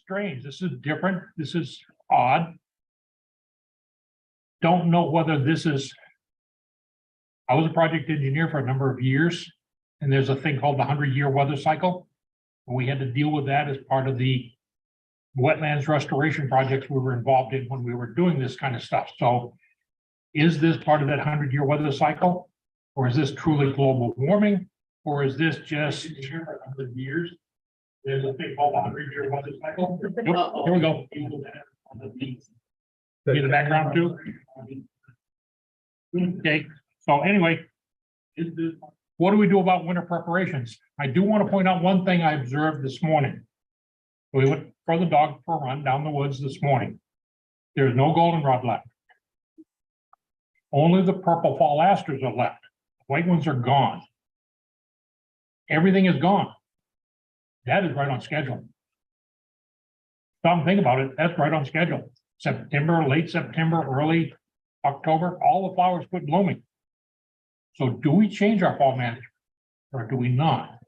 strange. This is different. This is odd. Don't know whether this is. I was a project engineer for a number of years, and there's a thing called the 100-year weather cycle. And we had to deal with that as part of the wetlands restoration projects we were involved in when we were doing this kind of stuff. So is this part of that 100-year weather cycle? Or is this truly global warming? Or is this just 100 years? There's a thing called the 100-year weather cycle. Yep, here we go. Get the background too. Okay, so anyway, what do we do about winter preparations? I do want to point out one thing I observed this morning. We went for the dog for a run down the woods this morning. There's no goldenrod left. Only the purple fall asters are left. White ones are gone. Everything is gone. That is right on schedule. Stop and think about it. That's right on schedule. September, late September, early October, all the flowers quit blooming. So do we change our fall management or do we not?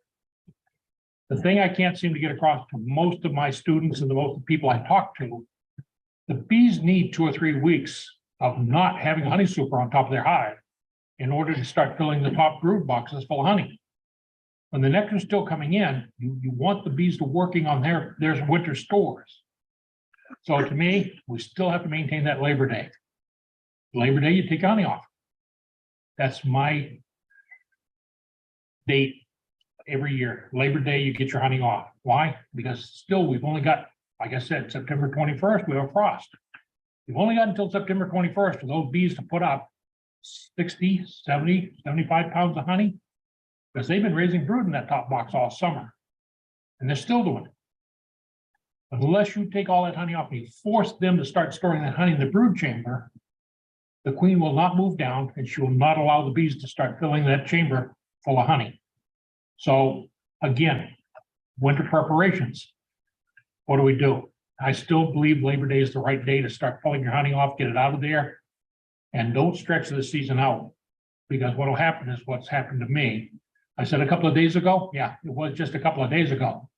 The thing I can't seem to get across to most of my students and the most of the people I talk to, the bees need 2 or 3 weeks of not having honey super on top of their hive in order to start filling the top brood boxes full of honey. When the nectar is still coming in, you want the bees to working on their winter stores. So to me, we still have to maintain that Labor Day. Labor Day, you take honey off. That's my date every year. Labor Day, you get your honey off. Why? Because still we've only got, like I said, September 21st, we have frost. We've only got until September 21st for those bees to put up 60, 70, 75 pounds of honey, because they've been raising brood in that top box all summer. And they're still doing it. Unless you take all that honey off and you force them to start storing that honey in the brood chamber, the queen will not move down and she will not allow the bees to start filling that chamber full of honey. So again, winter preparations. What do? I still believe Labor Day is the right day to start pulling your honey off, get it out of there, and don't stretch the season out. Because what will happen is what's happened to me. I said a couple of days ago, yeah, it was just a couple of days ago.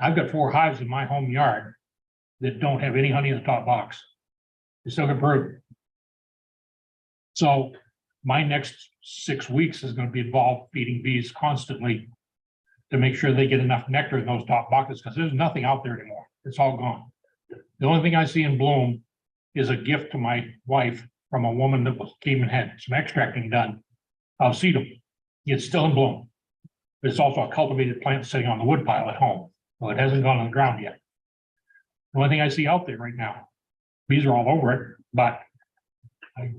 I've got 4 hives in my home yard that don't have any honey in the top box. They still got brood. So my next 6 weeks is going to be involved feeding bees constantly to make sure they get enough nectar in those top boxes, because there's nothing out there anymore. It's all gone. The only thing I see in bloom is a gift to my wife from a woman that came and had some extracting done of sedum. It's still in bloom. But it's also a cultivated plant sitting on the wood pile at home. So it hasn't gone on the ground yet. The only thing I see out there right now, bees are all over it, but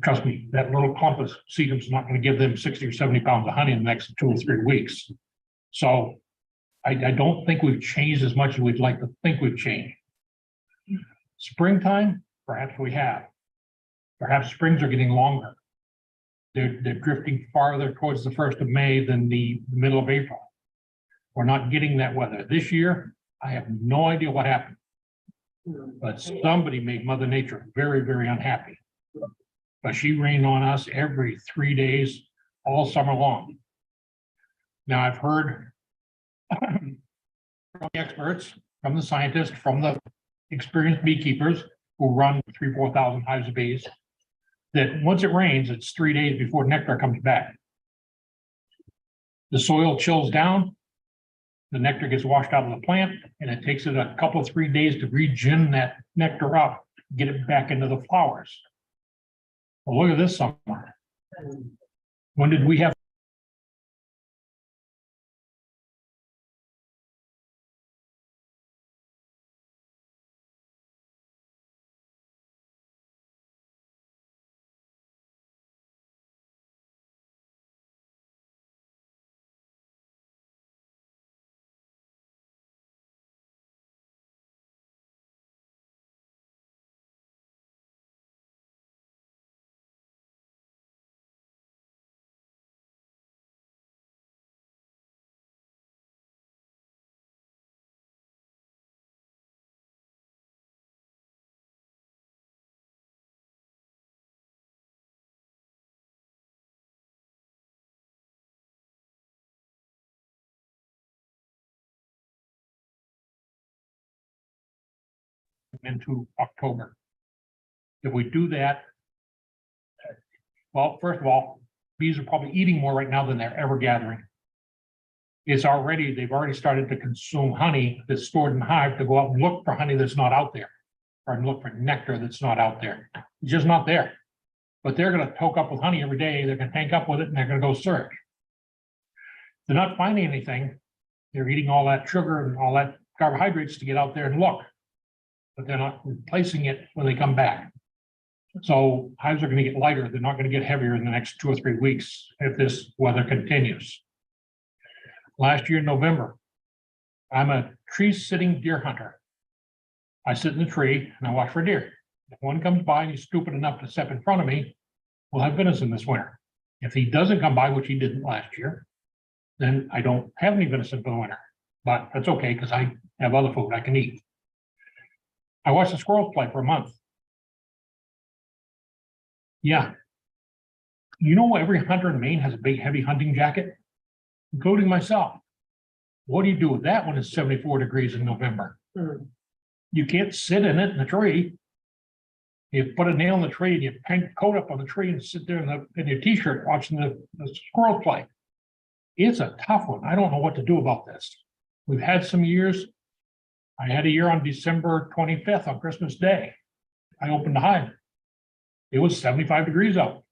trust me, that little clump of sedum's not going to give them 60 or 70 pounds of honey in the next 2 or 3 weeks. So I don't think we've changed as much as we'd like to think we've changed. Springtime, perhaps we have. Perhaps springs are getting longer. They're drifting farther towards the 1st of May than the middle of April. We're not getting that weather. This year, I have no idea what happened. But somebody made Mother Nature very, very unhappy. But she rained on us every 3 days, all summer long. Now, I've heard from the experts, from the scientists, from the experienced beekeepers who run 3,000-4,000 hives of bees, that once it rains, it's 3 days before nectar comes back. The soil chills down, the nectar gets washed out of the plant, and it takes it a couple of 3 days to regen that nectar up, get it back into the flowers. Well, look at this summer. When did we have into October. If we do that, well, first of all, bees are probably eating more right now than they're ever gathering. They've already started to consume honey that's stored in the hive to go out and look for honey that's not out there, or look for nectar that's not out there. It's just not there. But they're going to toke up with honey every day. They're going to tank up with it and they're going to go search. They're not finding anything. They're eating all that sugar and all that carbohydrates to get out there and look, but they're not replacing it when they come back. So hives are going to get lighter. They're not going to get heavier in the next 2 or 3 weeks if this weather continues. Last year in November, I'm a tree-sitting deer hunter. I sit in the tree and I watch for deer. If one comes by and he's stupid enough to step in front of me, we'll have venison this winter. If he doesn't come by, which he didn't last year, then I don't have any venison for the winter. But that's okay because I have other food I can eat. I watched the squirrels play for a month. Yeah. You know, every hunter in Maine has a big, heavy hunting jacket, including myself. What do you do with that when it's 74 degrees in November? You can't sit in it in the tree. You put a nail in the tree and you hang the coat up on the tree and sit there in your t-shirt watching the squirrel play. It's a tough one. I don't know what to do about this. We've had some years. I had a year on December 25th on Christmas Day. I opened the hive. It was 75 degrees out.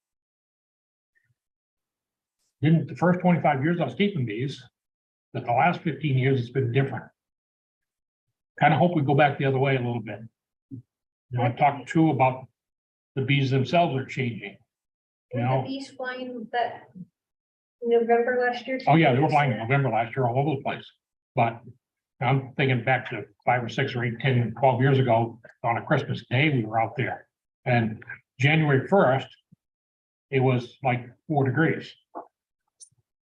The first 25 years I was keeping bees, but the last 15 years it's been different. Kind of hope we go back the other way a little bit. You know, I talked too about the bees themselves are changing. You know, the bees flying that November last year. Oh yeah, they were flying in November last year all over the place. But I'm thinking back to 5 or 6 or 8, 10, 12 years ago on a Christmas Day, we were out there. And January 1st, it was like 4 degrees.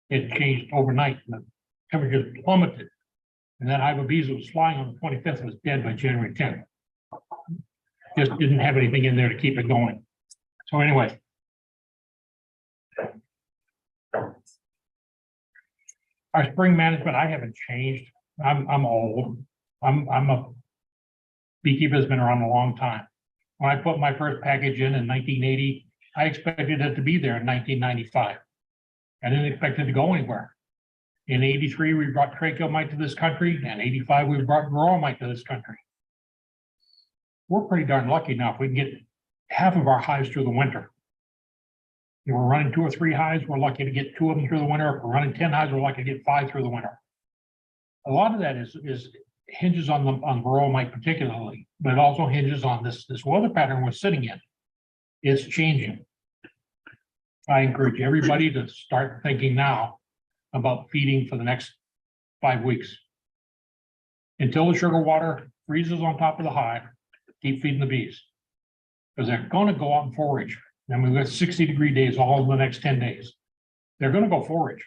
It changed overnight and the temperature plummeted. And that hive of bees that was flying on the 25th was dead by January 10th. Just didn't have anything in there to keep it going. So anyway. Our spring management, I haven't changed. I'm old. I'm a beekeeper that's been around a long time. When I put my first package in 1980, I expected it to be there in 1995. I didn't expect it to go anywhere. In 83, we brought tracheomite to this country, and 85, we brought varroamite to this country. We're pretty darn lucky now if we can get half of our hives through the winter. If we're running 2 or 3 hives, we're lucky to get 2 of them through the winter. If we're running 10 hives, we're lucky to get 5 through the winter. A lot of that is hinges on varroamite particularly, but it also hinges on this weather pattern we're sitting in. It's changing. I encourage everybody to start thinking now about feeding for the next 5 weeks. Until the sugar water freezes on top of the hive, keep feeding the bees. Because they're going to go out and forage. And we've got 60-degree days all in the next 10 days. They're going to go forage.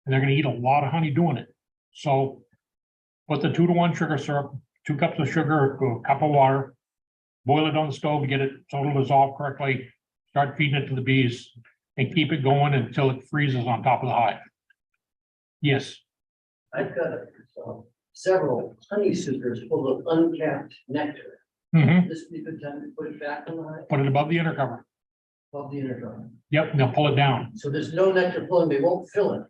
And they're going to eat a lot of honey doing it. So put the 2-to-1 sugar syrup, 2 cups of sugar, a cup of water, boil it on the stove to get it so it'll dissolve correctly, start feeding it to the bees, and keep it going until it freezes on top of the hive. Yes. I've got several honey suitors full of uncapped nectar. This would be a good time to put it back on the hive, Put it above the inner cover. above the inner cover. Yep, and they'll pull it down. So there's no nectar pulling, they won't fill it.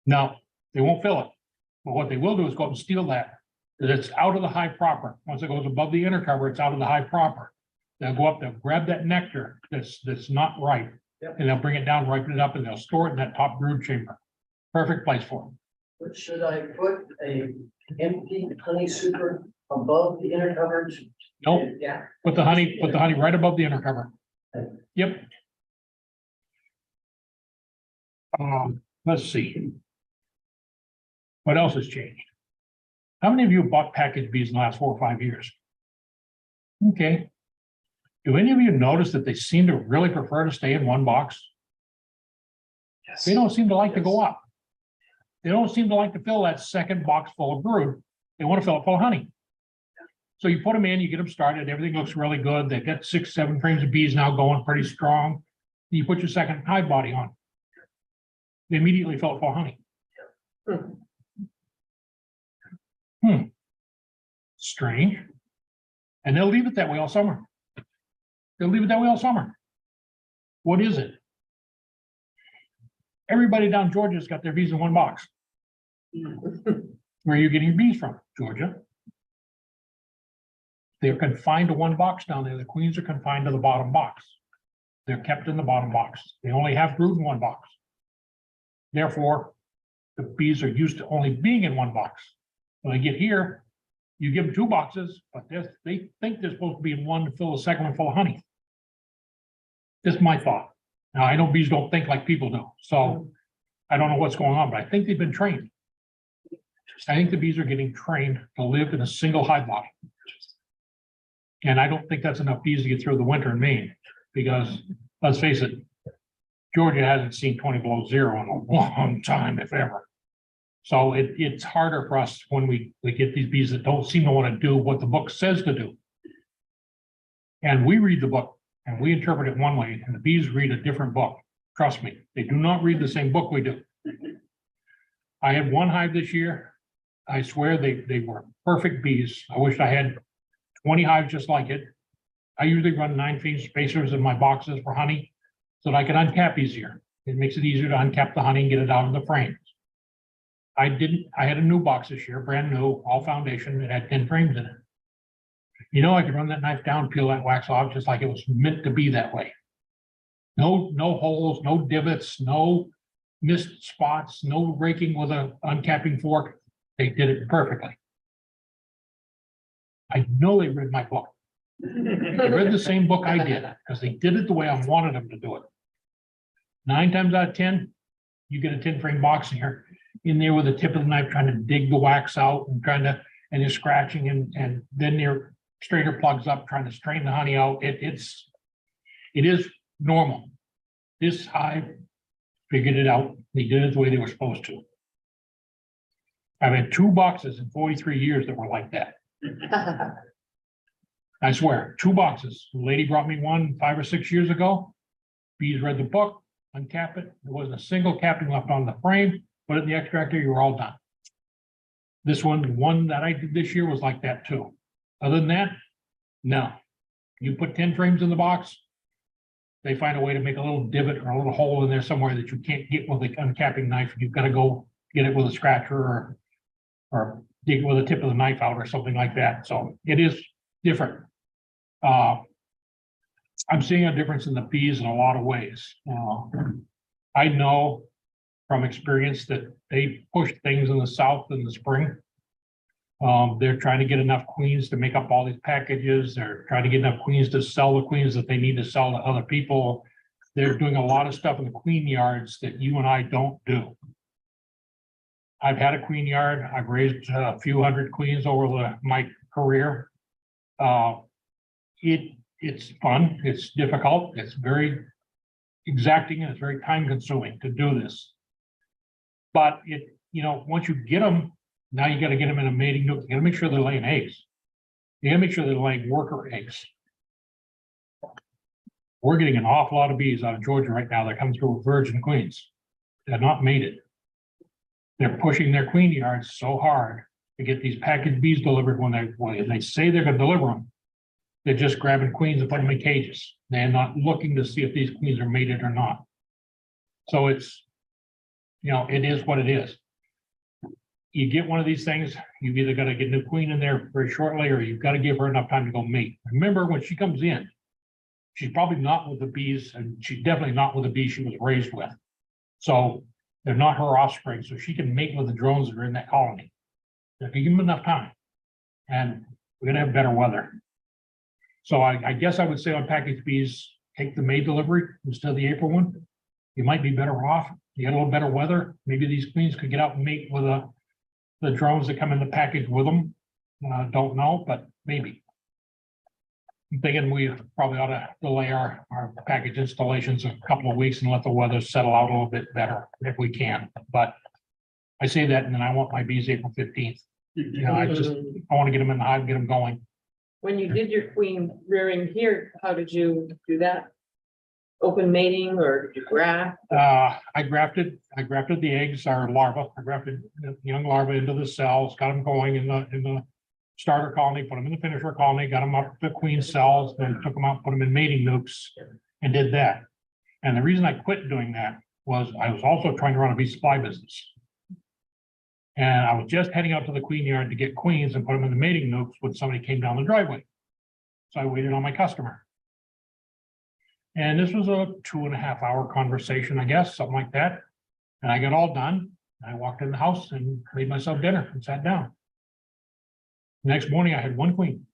No, they won't fill it. But what they will do is go up and steal that. Because it's out of the hive proper. Once it goes above the inner cover, it's out of the hive proper. They'll go up, they'll grab that nectar that's not ripe. Yep. And they'll bring it down, ripen it up, and they'll store it in that top brood chamber. Perfect place for them. But should I put a empty honey super above the inner cover? Nope. Yeah. Put the honey right above the inner cover. Yep. Let's see. What else has changed? How many of you bought packaged bees in the last 4 or 5 years? Okay. Do any of you notice that they seem to really prefer to stay in one box? Yes. They don't seem to like to go up. They don't seem to like to fill that second box full of brood. They want to fill it full of honey. So you put them in, you get them started, everything looks really good. They've got 6, 7 frames of bees now going pretty strong. You put your second hive body on. They immediately fill it full of honey. Strange. And they'll leave it that way all summer. They'll leave it that way all summer. What is it? Everybody down Georgia's got their bees in one box. Where are you getting your bees from? Georgia. They're confined to one box down there. The queens are confined to the bottom box. They're kept in the bottom box. They only have brood in one box. Therefore, the bees are used to only being in one box. When they get here, you give them 2 boxes, but they think they're supposed to be in one to fill the second one full of honey. This is my thought. Now, I know bees don't think like people do, so I don't know what's going on, but I think they've been trained. I think the bees are getting trained to live in a single hive block. And I don't think that's enough bees to get through the winter in Maine, because let's face it, Georgia hasn't seen 20 below zero in a long time, if ever. So it's harder for us when we get these bees that don't seem to want to do what the book says to do. And we read the book and we interpret it one way, and the bees read a different book. Trust me, they do not read the same book we do. I had one hive this year. I swear they were perfect bees. I wish I had 20 hives just like it. I usually run 9 feet spacers in my boxes for honey so that I can uncap easier. It makes it easier to uncap the honey and get it out of the frames. I had a new box this year, brand new, all foundation. It had 10 frames in it. You know, I could run that knife down, peel that wax off just like it was meant to be that way. No holes, no divots, no missed spots, no raking with a uncapping fork. They did it perfectly. I know they read my book. They read the same book I did because they did it the way I wanted them to do it. 9 times out of 10, you get a 10 frame box and you're in there with the tip of the knife trying to dig the wax out and and you're scratching and then your strainer plugs up trying to strain the honey out. It is normal. This hive figured it out. They did it the way they were supposed to. I've had 2 boxes in 43 years that were like that. I swear, 2 boxes. The lady brought me one 5 or 6 years ago. Bees read the book, uncap it. There wasn't a single capping left on the frame. Put it in the extractor, you were all done. This one that I did this year was like that too. Other than that, no. You put 10 frames in the box, they find a way to make a little divot or a little hole in there somewhere that you can't get with the uncapping knife. You've got to go get it with a scratcher or dig it with the tip of the knife out or something like that. So it is different. I'm seeing a difference in the bees in a lot of ways. I know from experience that they push things in the south in the spring. They're trying to get enough queens to make up all these packages. They're trying to get enough queens to sell the queens that they need to sell to other people. They're doing a lot of stuff in the queen yards that you and I don't do. I've had a queen yard. I've raised a few hundred queens over my career. It's fun. It's difficult. It's very exacting and it's very time consuming to do this. But once you get them, now you got to get them in a mating nook. You got to make sure they're laying eggs. You got to make sure they're laying worker eggs. We're getting an awful lot of bees out of Georgia right now that come through with virgin queens. They're not mated. They're pushing their queen yards so hard to get these packaged bees delivered when they say they're going to deliver them. They're just grabbing queens and putting them in cages. They're not looking to see if these queens are mated or not. So it's, it is what it is. You get one of these things, you've either got to get a new queen in there very shortly, or you've got to give her enough time to go mate. Remember, when she comes in, she's probably not with the bees, and she's definitely not with the bees she was raised with. So they're not her offspring, so she can mate with the drones that are in that colony. If you give them enough time, and we're gonna have better weather. So I guess I would say on packaged bees, take the May delivery instead of the April one. You might be better off. You get a little better weather. Maybe these queens could get out and mate with the drones that come in the package with them. Don't know, but maybe. I'm thinking we probably ought to delay our package installations a couple of weeks and let the weather settle out a little bit better if we can. But I say that, and then I want my bees April 15th. I want to get them in the hive, get them going. When you did your queen rearing here, how did you do that? Open mating, or did you graft? I grafted the eggs, our larvae. I grafted young larvae into the cells, got them going in the starter colony, put them in the finisher colony, got them up to queen cells, then took them out, put them in mating nukes and did that. And the reason I quit doing that was I was also trying to run a bee supply business. And I was just heading out to the queen yard to get queens and put them in the mating nukes when somebody came down the driveway. So I waited on my customer. And this was a 2.5 hour conversation, I guess, something like that. And I got all done. I walked in the house and made myself dinner and sat down. Next morning, I had one queen.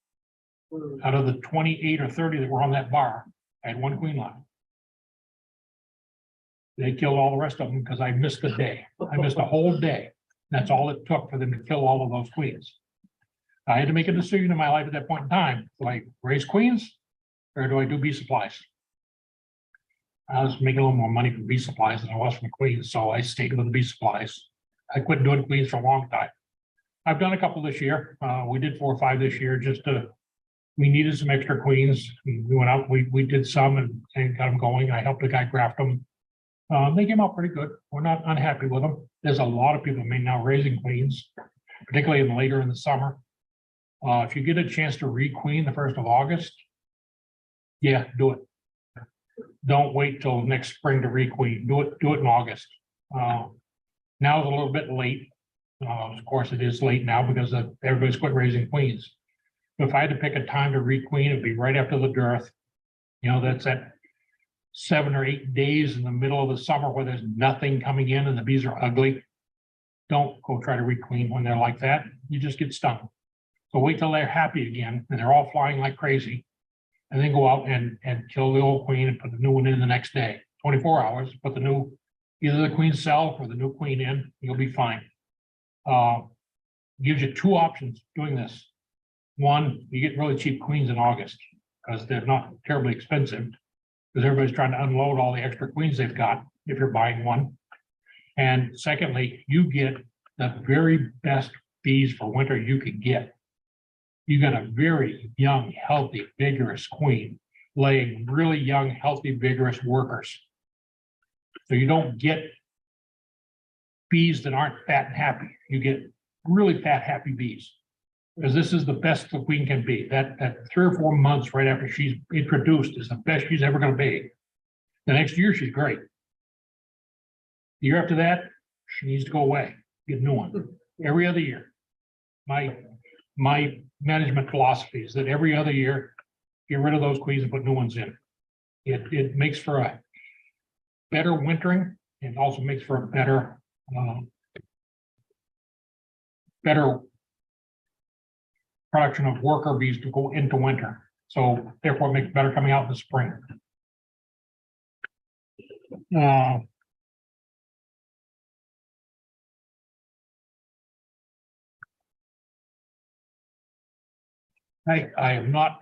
Out of the 28 or 30 that were on that bar, I had one queen left. They killed all the rest of them because I missed a day. I missed a whole day. That's all it took for them to kill all of those queens. I had to make a decision in my life at that point in time. Do I raise queens or do I do bee supplies? I was making a little more money from bee supplies than I was from queens, so I stayed with the bee supplies. I quit doing queens for a long time. I've done a couple this year. We did 4 or 5 this year we needed some extra queens. We went out, we did some and got them going. I helped a guy graft them. They came out pretty good. We're not unhappy with them. There's a lot of people now raising queens, particularly later in the summer. If you get a chance to requeen the 1st of August, yeah, do it. Don't wait till next spring to requeen. Do it in August. Now it's a little bit late. Of course, it is late now because everybody's quit raising queens. If I had to pick a time to requeen, it'd be right after the dearth. You know, that's at 7 or 8 days in the middle of the summer where there's nothing coming in and the bees are ugly. Don't go try to requeen when they're like that. You just get stung. So wait till they're happy again and they're all flying like crazy. And then go out and kill the old queen and put the new one in the next day. 24 hours, put the new, either the queen cell or the new queen in, you'll be fine. Gives you 2 options doing this. One, you get really cheap queens in August because they're not terribly expensive because everybody's trying to unload all the extra queens they've got if you're buying one. And secondly, you get the very best bees for winter you could get. You got a very young, healthy, vigorous queen laying really young, healthy, vigorous workers. So you don't get bees that aren't fat and happy. You get really fat, happy bees. Because this is the best the queen can be. That 3 or 4 months right after she's introduced is the best she's ever going to be. The next year, she's great. The year after that, she needs to go away, get a new one. Every other year. My management philosophy is that every other year, get rid of those queens and put new ones in. It makes for a better wintering and also makes for a better production of worker bees to go into winter. So therefore it makes better coming out in the spring. I'm not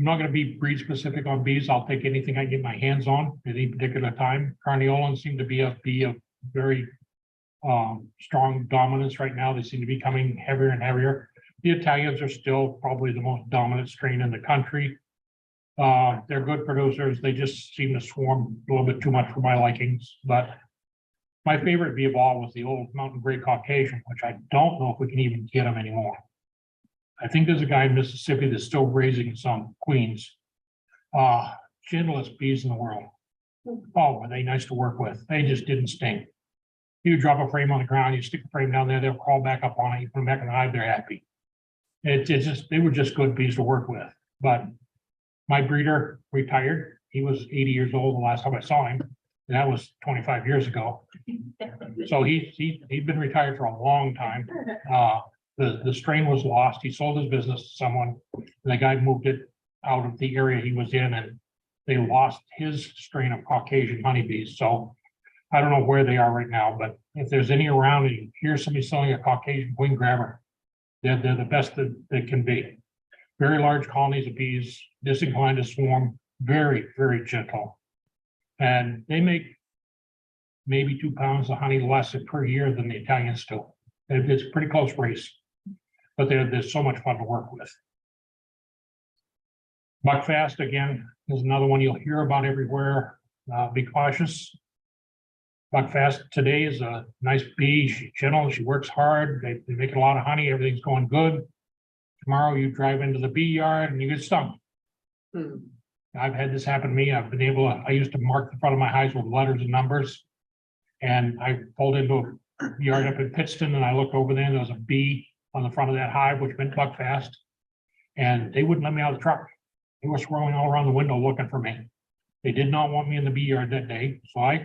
going to be breed specific on bees. I'll take anything I get my hands on at any particular time. Carniolans seem to be a very strong dominance right now. They seem to be coming heavier and heavier. The Italians are still probably the most dominant strain in the country. They're good producers. They just seem to swarm a little bit too much for my likings. But my favorite bee of all was the old mountain gray Caucasian, which I don't know if we can even get them anymore. I think there's a guy in Mississippi that's still raising some queens. Gentlest bees in the world. Oh, were they nice to work with? They just didn't sting. You drop a frame on the ground, you stick the frame down there, they'll crawl back up on it, you put them back in the hive, they're happy. They were just good bees to work with. But my breeder retired. He was 80 years old the last time I saw him. And that was 25 years ago. So he'd been retired for a long time. The strain was lost. He sold his business to someone, and the guy moved it out of the area he was in, and they lost his strain of Caucasian honeybees. So I don't know where they are right now, but if there's any around and you hear somebody selling a Caucasian queen grabber, they're the best that they can be. Very large colonies of bees, disinclined to swarm, very, very gentle. And they make maybe 2 pounds of honey less per year than the Italians do. It's a pretty close race, but they're so much fun to work with. Buckfast, again, is another one you'll hear about everywhere. Be cautious. Buckfast today is a nice bee. She's gentle, she works hard. They make a lot of honey. Everything's going good. Tomorrow you drive into the bee yard and you get stung. Hmm. I've had this happen to me. I've been able to, I used to mark the front of my hives with letters and numbers. And I pulled into a yard up in Pittston and I looked over there and there was a bee on the front of that hive, which meant Buckfast. And they wouldn't let me out of the truck. They were swirling all around the window looking for me. They did not want me in the bee yard that day, so I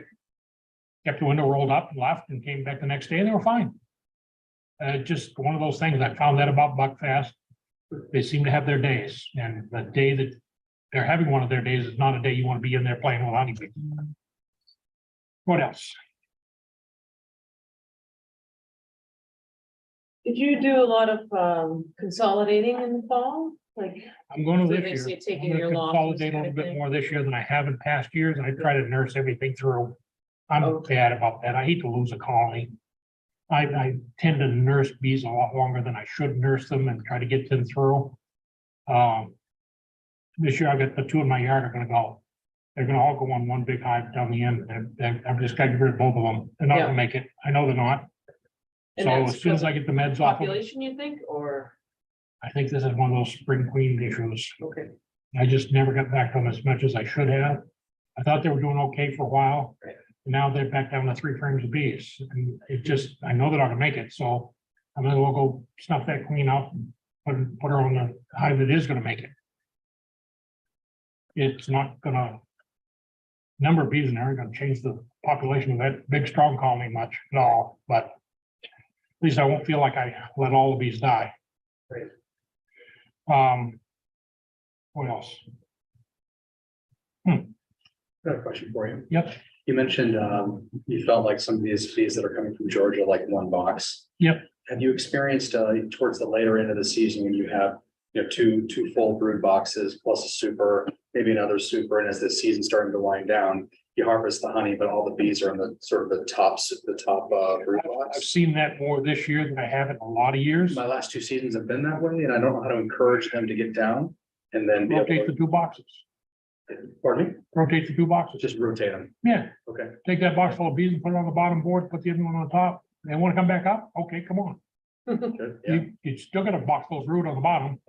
kept the window rolled up and left and came back the next day and they were fine. Just one of those things. I found that about Buckfast. They seem to have their days, and the day that they're having one of their days is not a day you want to be in there playing with honeybees. What else? Did you do a lot of consolidating in the fall? Like, I'm going to So this they year. say taking I'm your gonna losses consolidate a kind little of bit thing? more this year than I have in past years. I try to nurse everything through. I'm Okay. bad about that. I hate to lose a colony. I tend to nurse bees a lot longer than I should nurse them and try to get them through. This year I got the two in my yard are gonna go. They're gonna all go on one big hive down the end. I'm just gotta get rid of both of them. They're not Yeah. gonna make it. I know they're not. And So that's as soon as I get the meds off of it, population, you think, or, I think this is one of those spring queen issues. okay, I just never got back to them as much as I should have. I thought they were doing okay for a while. Right. Now they're back down to 3 frames of bees. And it just, I know they're not gonna make it, so I'm gonna go snuff that queen out and put her on the hive that is gonna make it. It's not gonna, number of bees in there aren't gonna change the population of that big, strong colony much at all, but at least I won't feel like I let all the bees die. Right. What else? Got a question for you. Yep. You mentioned you felt like some of these bees that are coming from Georgia, like one box. Yep. Have you experienced towards the later end of the season when you have, two full brood boxes plus a super, maybe another super, and as the season's starting to wind down, you harvest the honey, but all the bees are on the sort of the top brood I've box? seen that more this year than I have in a lot of years. My last 2 seasons have been that way, and I don't know how to encourage them to get down and then be Rotate able the 2 boxes. to, pardon me, Rotate the 2 boxes. just rotate them. Yeah, Okay. take that box full of bees and put it on the bottom board, put the other one on top. They want to come back up? Okay, come on. Good. Yeah. You still got a box full of brood on the bottom.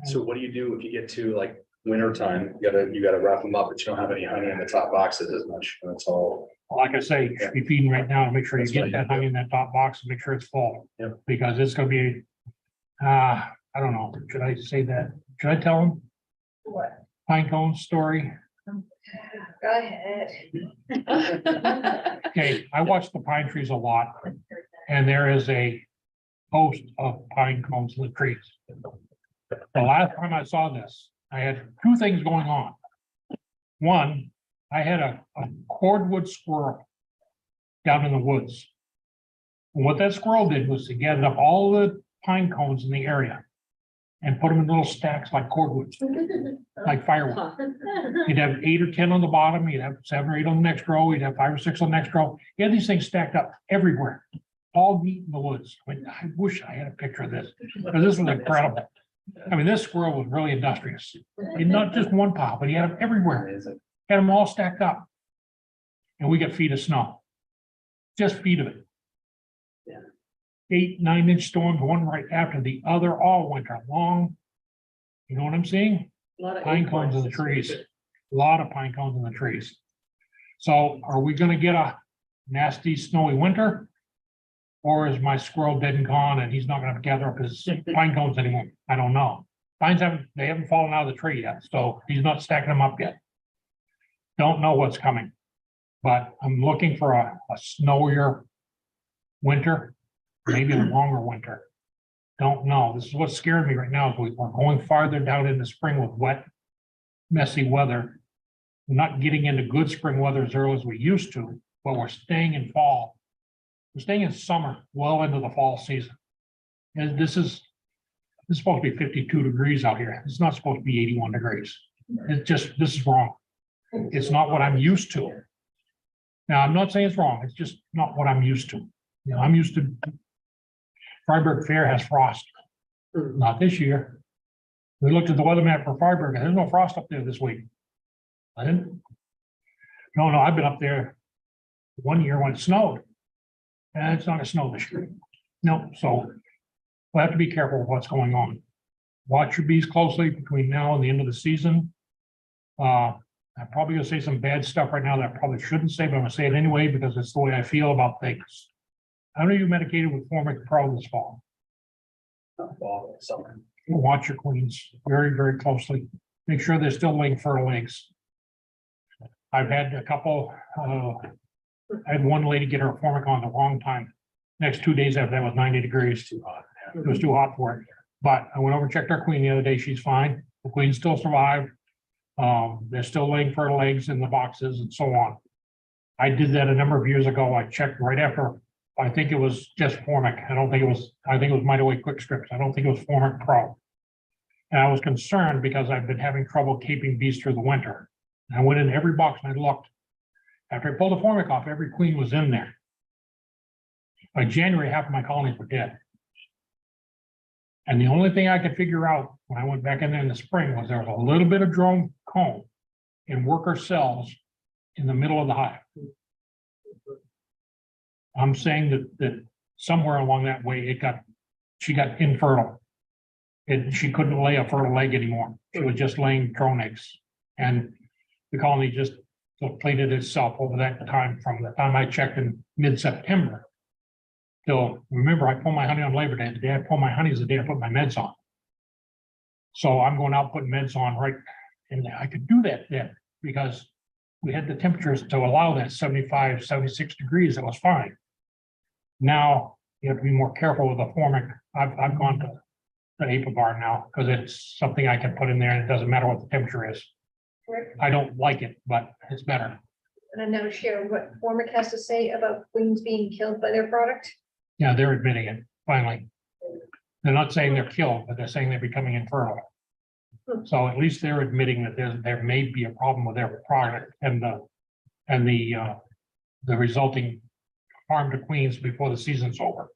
So what do you do if you get to like winter time? You gotta wrap them up, but you don't have any honey in the top boxes as much. And it's all, Like I say, you should be feeding right now to make sure you That's get what that I honey in that top box and make sure it's full. Yeah. Because it's gonna be, I don't know, should I say that? Should I tell them What? pine cone story? Go ahead. Okay, I watch the pine trees a lot, and there is a host of pine cones in the trees. The last time I saw this, I had 2 things going on. One, I had a cordwood squirrel down in the woods. And what that squirrel did was to gather up all the pine cones in the area and put them in little stacks like cordwood, like firewood. You'd have 8 or 10 on the bottom, you'd have 7 or 8 on the next row, you'd have 5 or 6 on the next row. You had these things stacked up everywhere, all neat in the woods. I mean, I wish I had a picture of this, because this was incredible. I mean, this squirrel was really industrious. And not just one pile, but he had them everywhere, amazing. had them all stacked up. And we got feet of snow. Just feet of it. Yeah. 8, 9 inch storms, one right after the other, all winter long. You know what I'm seeing? A lot of Pine cones in the trees, a lot of pine cones in the trees. So are we gonna get a nasty snowy winter? Or is my squirrel dead and gone and he's not gonna gather up his pine cones anymore? I don't know. Pines they haven't fallen out of the tree yet, so he's not stacking them up yet. Don't know what's coming, but I'm looking for a snowier winter, maybe a longer winter. Don't know. This is what's scaring me right now, is we're going farther down in the spring with wet, messy weather. We're not getting into good spring weather as early as we used to, but we're staying in fall. We're staying in summer, well into the fall season. And this is supposed to be 52 degrees out here. It's not supposed to be 81 degrees. This is wrong. It's not what I'm used to. Now, I'm not saying it's wrong. It's just not what I'm used to. You know, I'm used to Freiburg Fair has frost. Not this year. We looked at the weather map for Freiburg, and there's no frost up there this week. I didn't. No, I've been up there one year when it snowed. And it's not a snow this year. No, so we'll have to be careful with what's going on. Watch your bees closely between now and the end of the season. I'm probably gonna say some bad stuff right now that I probably shouldn't say, but I'm gonna say it anyway because it's the way I feel about things. How many of you medicated with Formic Pro this fall? Fall, summer. Watch your queens very, very closely. Make sure they're still laying fertile eggs. I've had a couple, I had one lady get her Formic on the wrong time. Next 2 days after that was 90 degrees. Too hot. It was too hot for it. But I went over and checked our queen the other day. She's fine. The queen still survived. They're still laying fertile eggs in the boxes and so on. I did that a number of years ago. I checked right after, I think it was just Formic. I think it was Mighty Way Quick Strips. I don't think it was Formic Pro. And I was concerned because I've been having trouble keeping bees through the winter. And I went in every box and I looked. After I pulled the Formic off, every queen was in there. By January, half of my colonies were dead. And the only thing I could figure out when I went back in there in the spring was there was a little bit of drone comb in worker cells in the middle of the hive. I'm saying that somewhere along that way, she got infertile. She couldn't lay a fertile egg anymore. She was just laying drone eggs. And the colony just depleted itself over that time, from the time I checked in mid-September. So remember, I pull my honey on Labor Day. The day I pull my honey is the day I put my meds on. So I'm going out putting meds on right, and I could do that then because we had the temperatures to allow that 75, 76 degrees. It was fine. Now you have to be more careful with the Formic. I've gone to the Apivar now because it's something I can put in there and it doesn't matter what the temperature is. Rick, I don't like it, but it's better. and I know share what Formic has to say about queens being killed by their product. Yeah, they're admitting it, finally. They're not saying they're killed, but they're saying they're becoming infertile. So at least they're admitting that there may be a problem with their product and the resulting harm to queens before the season's over.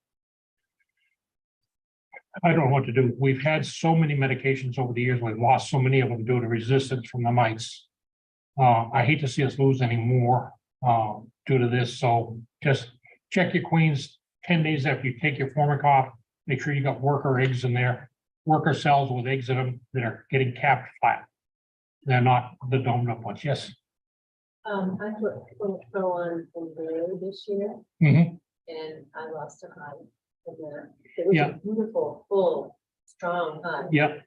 I don't know what to do. We've had so many medications over the years. We've lost so many of them due to resistance from the mites. I hate to see us lose any more due to this. So just check your queens 10 days after you take your Formic off. Make sure you got worker eggs in there, worker cells with eggs in them that are getting capped flat. They're not the domed up ones. Yes. I put Formic Pro on from the this year Mhm. and I lost a hive. And it was Yeah. a beautiful, full, strong hive. Yeah.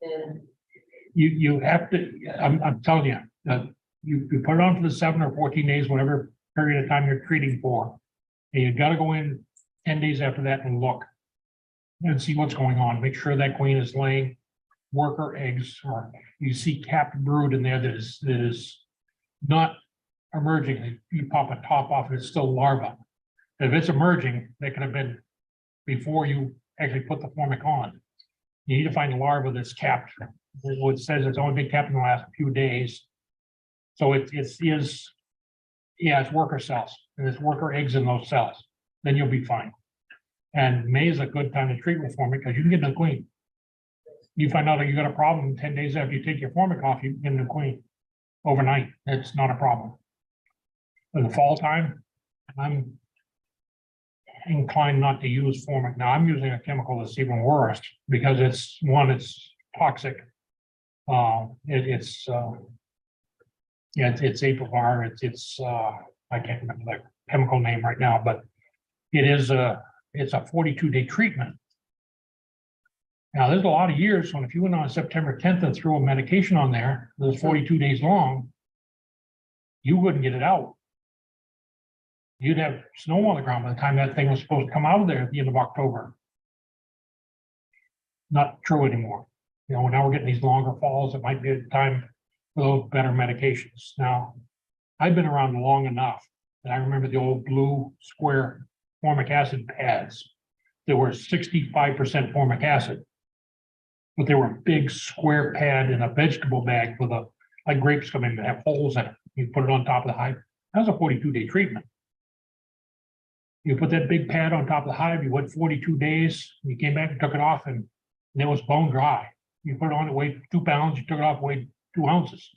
And You have to, I'm telling you, you put it on for the 7 or 14 days, whatever period of time you're treating for. And you gotta go in 10 days after that and look. And see what's going on. Make sure that queen is laying worker eggs, or you see capped brood in there that is not emerging. You pop a top off, it's still larva. If it's emerging, that could have been before you actually put the Formic on. You need to find a larva that's capped. It says it's only been capped in the last few days. So it's worker cells, and it's worker eggs in those cells. Then you'll be fine. And May is a good time to treat with Formic because you can get a queen. You find out that you got a problem 10 days after you take your Formic off, you can get a queen overnight. It's not a problem. In the fall time, I'm inclined not to use Formic. Now I'm using a chemical that's even worse because it's toxic. It's Apivar. I can't remember the chemical name right now, but it's a 42-day treatment. Now, there's a lot of years when if you went on September 10th and threw a medication on there, that was 42 days long, you wouldn't get it out. You'd have snow on the ground by the time that thing was supposed to come out of there at the end of October. Not true anymore. You know, now we're getting these longer falls. It might be a time for those better medications. Now, I've been around long enough that I remember the old blue square formic acid pads. There were 65% formic acid, but they were a big square pad in a vegetable bag with like grapes come in that have holes in it. You put it on top of the hive. That was a 42-day treatment. You put that big pad on top of the hive, you went 42 days, you came back and took it off, and it was bone dry. You put it on, it weighed 2 pounds, you took it off, it weighed 2 ounces.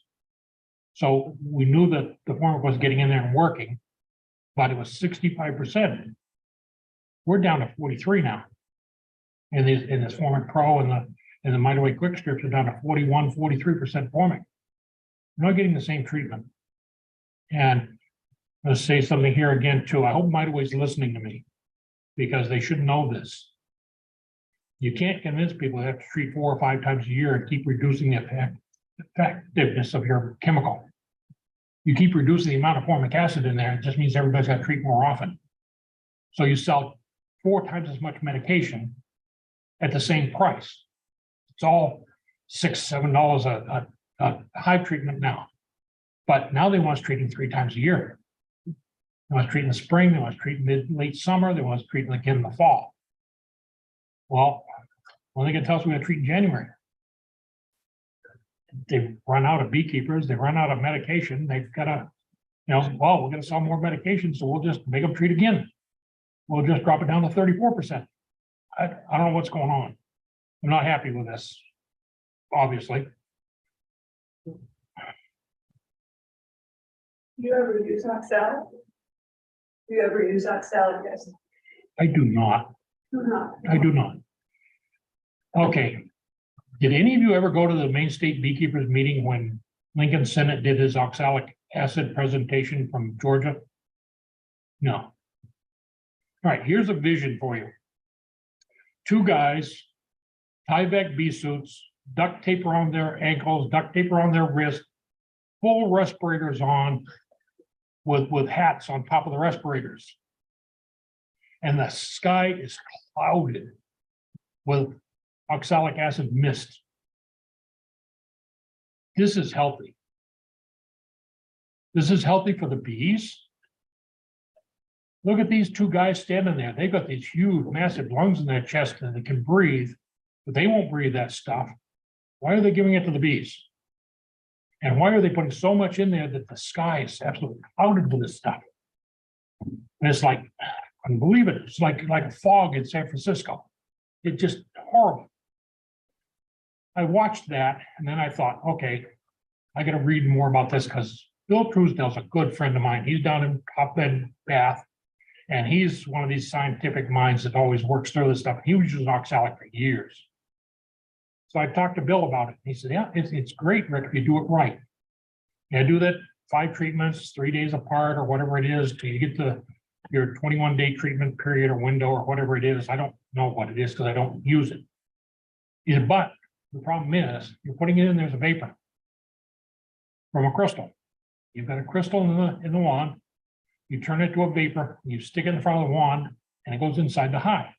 So we knew that the formic was getting in there and working. but it was 65%. We're down to 43 now. In this Formic Pro and the Mite Away quick strips are down to 41, 43% Formic. We're not getting the same treatment. And let's say something here again too. I hope Mite Away's listening to me because they should know this. You can't convince people they have to treat 4 or 5 times a year and keep reducing the effectiveness of your chemical. You keep reducing the amount of formic acid in there, it just means everybody's got to treat more often. So you sell 4 times as much medication at the same price. It's all $6, $7 a hive treatment now. But now they want us treating 3 times a year. They want us treating in the spring, they want us treating late summer, they want us treating again in the fall. Well, when they can tell us we got to treat in January. They've run out of beekeepers, they've run out of medication, they've got to, well, we're going to sell more medication, so we'll just make them treat again. We'll just drop it down to 34%. I don't know what's going on. I'm not happy with this, obviously. You ever use oxalic? You ever use oxalic acid? I do not. I do not. Okay. Did any of you ever go to the Maine State Beekeepers meeting when Lincoln Senate did his oxalic acid presentation from Georgia? No. All right, here's a vision for you. 2 guys, Tyvek bee suits, duct tape around their ankles, duct tape around their wrist, full respirators on with hats on top of the respirators. And the sky is clouded with oxalic acid mist. This is healthy. This is healthy for the bees. Look at these 2 guys standing there. They've got these huge, massive lungs in their chest and they can breathe, but they won't breathe that stuff. Why are they giving it to the bees? And why are they putting so much in there that the sky is absolutely clouded with this stuff? And it's like, I couldn't believe it. It's like a fog in San Francisco. It's just horrible. I watched that and then I thought, okay, I got to read more about this because Bill Truesdale's a good friend of mine. He's down in Top Bend, Bath, and he's one of these scientific minds that always works through this stuff. He was using oxalic for years. So I talked to Bill about it. He said, yeah, it's great, Rick, if you do it right. Yeah, do that 5 treatments, 3 days apart or whatever it is till you get to your 21-day treatment period or window or whatever it is. I don't know what it is because I don't use it. He said, but the problem is you're putting it in there as a vapor from a crystal. You've got a crystal in the wand. You turn it to a vapor, you stick it in front of the wand, and it goes inside the hive.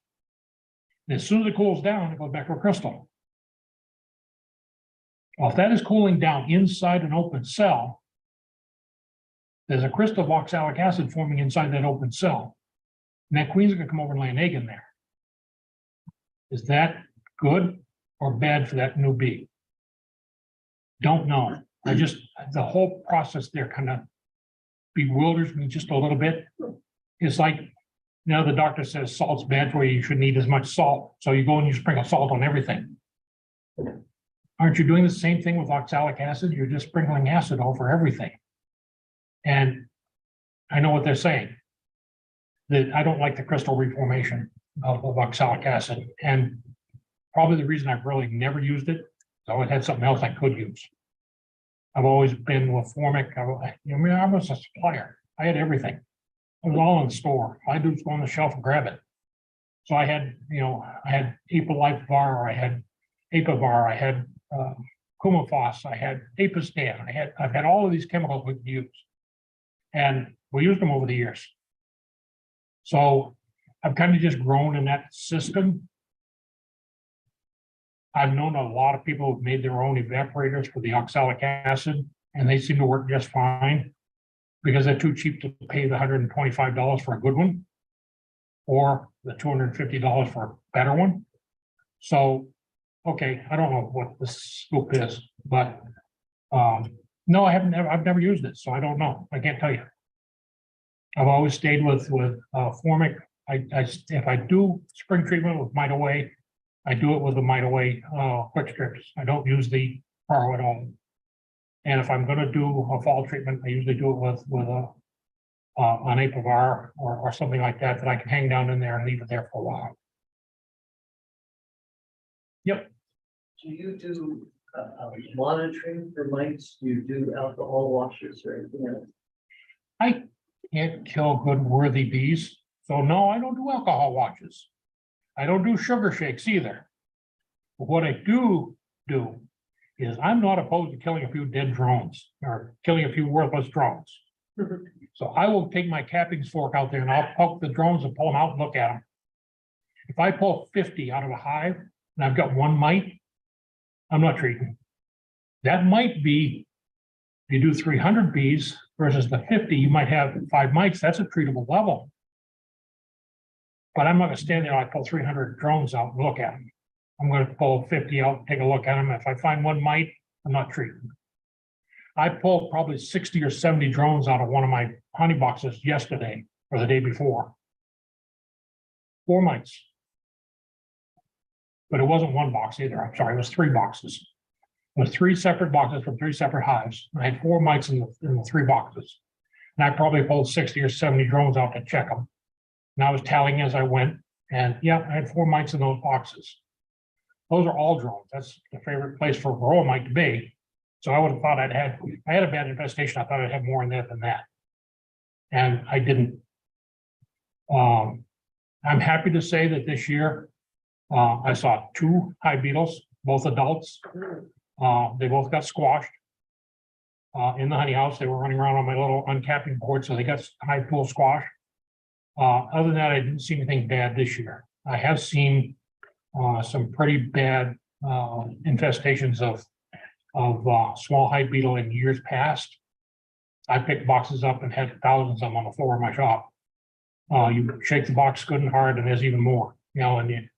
And as soon as it cools down, it goes back to a crystal. Well, if that is cooling down inside an open cell, there's a crystal of oxalic acid forming inside that open cell. And that queen's gonna come over and lay an egg in there. Is that good or bad for that new bee? Don't know. The whole process there kind of bewilders me just a little bit. It's like, the doctor says salt's bad for you, you shouldn't eat as much salt. So you go and you sprinkle salt on everything. Aren't you doing the same thing with oxalic acid? You're just sprinkling acid over everything. And I know what they're saying. That I don't like the crystal reformation of oxalic acid. And probably the reason I've really never used it, I always had something else I could use. I've always been with Formic. I was a supplier. I had everything. It was all in the store. All I do is go on the shelf and grab it. So I had, I had Apolife Var, I had Apivar, I had Kumafos, I had Apistan, I've had all of these chemicals we could use. And we used them over the years. So I've kind of just grown in that system. I've known a lot of people who've made their own evaporators for the oxalic acid, and they seem to work just fine because they're too cheap to pay the $125 for a good one or the $250 for a better one. So, okay, I don't know what the scoop is, but no, I've never used it, so I don't know. I can't tell you. I've always stayed with Formic. If I do spring treatment with Mite Away, I do it with the Mite Away quick strips. I don't use the Pro at all. And if I'm going to do a fall treatment, I usually do it with an apivar or something like that, that I can hang down in there and leave it there for a while. Yep, Do you do monitoring for mites? Do you do alcohol washes or anything else? I can't kill good worthy bees, so no, I don't do alcohol watches. I don't do sugar shakes either. But what I do is I'm not opposed to killing a few dead drones or killing a few worthless drones. So I will take my cappings fork out there and I'll poke the drones and pull them out and look at them. If I pull 50 out of a hive and I've got one mite, I'm not treating. That might be, if you do 300 bees versus the 50, you might have 5 mites. That's a treatable level. But I'm not gonna stand there and I pull 300 drones out and look at them. I'm gonna pull 50 out, take a look at them. If I find one mite, I'm not treating. I pulled probably 60 or 70 drones out of one of my honey boxes yesterday or the day before. 4 mites. But it wasn't one box either. I'm sorry, it was 3 boxes. It was 3 separate boxes from 3 separate hives. I had 4 mites in the 3 boxes. And I probably pulled 60 or 70 drones out to check them. And I was tallying as I went. And yeah, I had 4 mites in those boxes. Those are all drones. That's the favorite place for a varroa mite to be. So I would have thought I had a bad infestation. I thought I'd have more in there than that. And I didn't. I'm happy to say that this year, I saw 2 hive beetles, both adults. They both got squashed in the honey house. They were running around on my little uncapping board, so they got hive pool squashed. Other than that, I didn't see anything bad this year. I have seen some pretty bad infestations of small hive beetle in years past. I picked boxes up and had thousands of them on the floor of my shop. You shake the box good and hard, and there's even more. You know, and the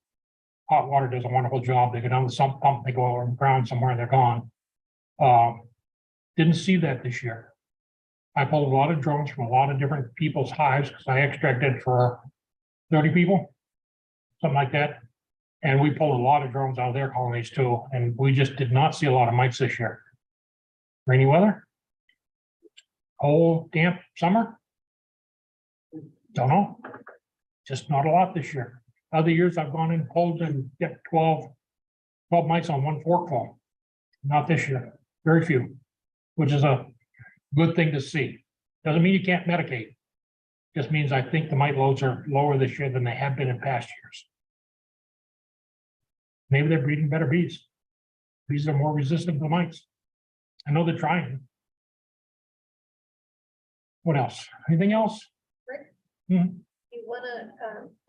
hot water does a wonderful job. They go down the sump pump, they go over the ground somewhere, and they're gone. Didn't see that this year. I pulled a lot of drones from a lot of different people's hives because I extracted for 30 people, something like that. And we pulled a lot of drones out of their colonies too, and we just did not see a lot of mites this year. Rainy weather? Cold, damp summer? Don't know. Just not a lot this year. Other years I've gone in, pulled and get 12 mites on one forkful. Not this year, very few, which is a good thing to see. Doesn't mean you can't medicate. Just means I think the mite loads are lower this year than they have been in past years. Maybe they're breeding better bees. Bees are more resistant to mites. I know they're trying. What else? Anything else? You wanna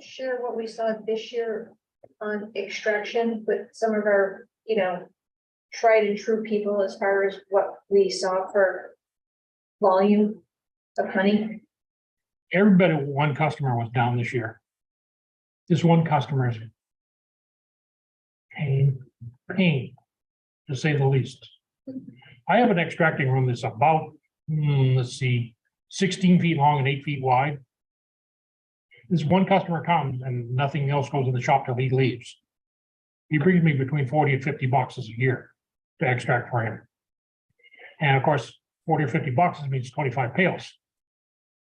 share what we saw this year on extraction with some of our, tried and true people as far as what we saw for volume of honey? Everybody, one customer was down this year. This one customer is pain, to say the least. I have an extracting room that's about, let's see, 16 feet long and 8 feet wide. This one customer comes and nothing else goes in the shop till he leaves. He brings me between 40 and 50 boxes a year to extract for him. And of course, 40 or 50 boxes means 25 pails.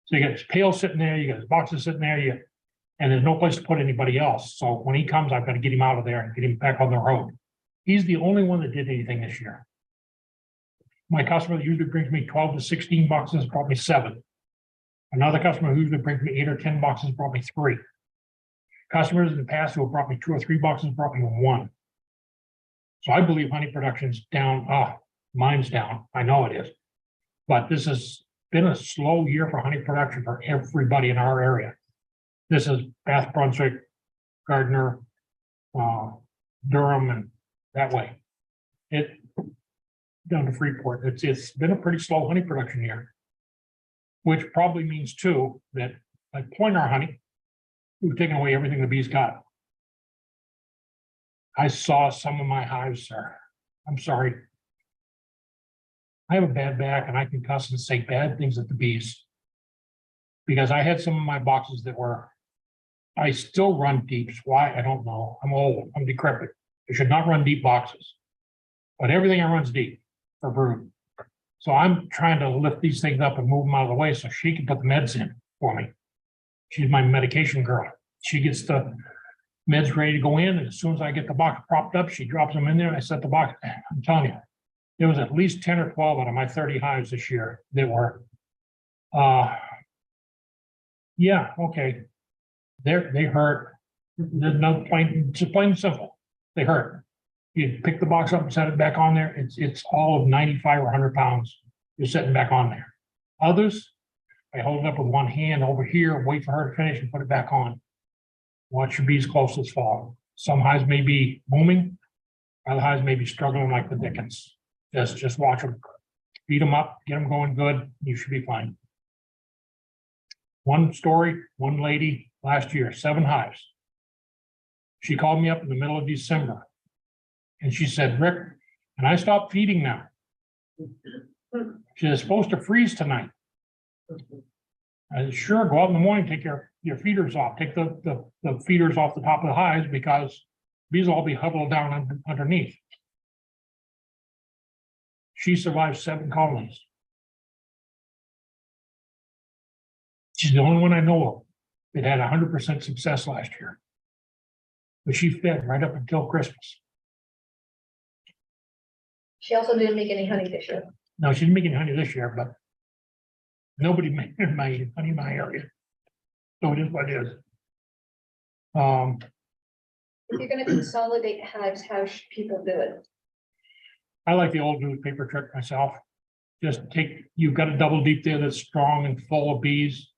So you got his pails sitting there, you got his boxes sitting there, and there's no place to put anybody else. So when he comes, I've got to get him out of there and get him back on the road. He's the only one that did anything this year. My customer that usually brings me 12 to 16 boxes brought me 7. Another customer who usually brings me 8 or 10 boxes brought me 3. Customers in the past who have brought me 2 or 3 boxes brought me 1. So I believe honey production's down. Mine's down. I know it is. But this has been a slow year for honey production for everybody in our area. This is Bath, Brunswick, Gardner, Durham, and that way. It down to Freeport. It's been a pretty slow honey production year. Which probably means too, that like Pointer honey, we've taken away everything the bees got. I saw some of my hives, sir. I'm sorry. I have a bad back and I can cuss and say bad things at the bees. Because I had some of my boxes that were, I still run deeps. Why? I don't know. I'm old. I'm decrepit. I should not run deep boxes. But everything I run's deep for brood. So I'm trying to lift these things up and move them out of the way so she can put the meds in for me. She's my medication girl. She gets the meds ready to go in, and as soon as I get the box propped up, she drops them in there, and I set the box. I'm telling you, there was at least 10 or 12 out of my 30 hives this year that were, yeah, okay. They hurt. There's no plain, just plain and simple. They hurt. You pick the box up and set it back on there. It's all of 95 or 100 pounds. You're sitting back on there. Others, I hold it up with one hand over here, wait for her to finish and put it back on. Watch your bees close this fall. Some hives may be booming. Other hives may be struggling like the dickens. Just watch them. Beat them up, get them going good. You should be fine. One story, one lady last year, 7 hives. She called me up in the middle of December. And she said, Rick, can I stop feeding now? She is supposed to freeze tonight. I said, sure, go out in the morning, take your feeders off, take the feeders off the top of the hives because bees will all be huddled down underneath. She survived 7 colonies. She's the only one I know of that had 100% success last year. But she fed right up until Christmas. She also didn't make any honey this year. No, she didn't make any honey this year, but nobody made honey in my area. So it is what it is. If you're gonna consolidate hives, how should people do it? I like the old newspaper trick myself. Just you've got a double deep there that's strong and full of bees.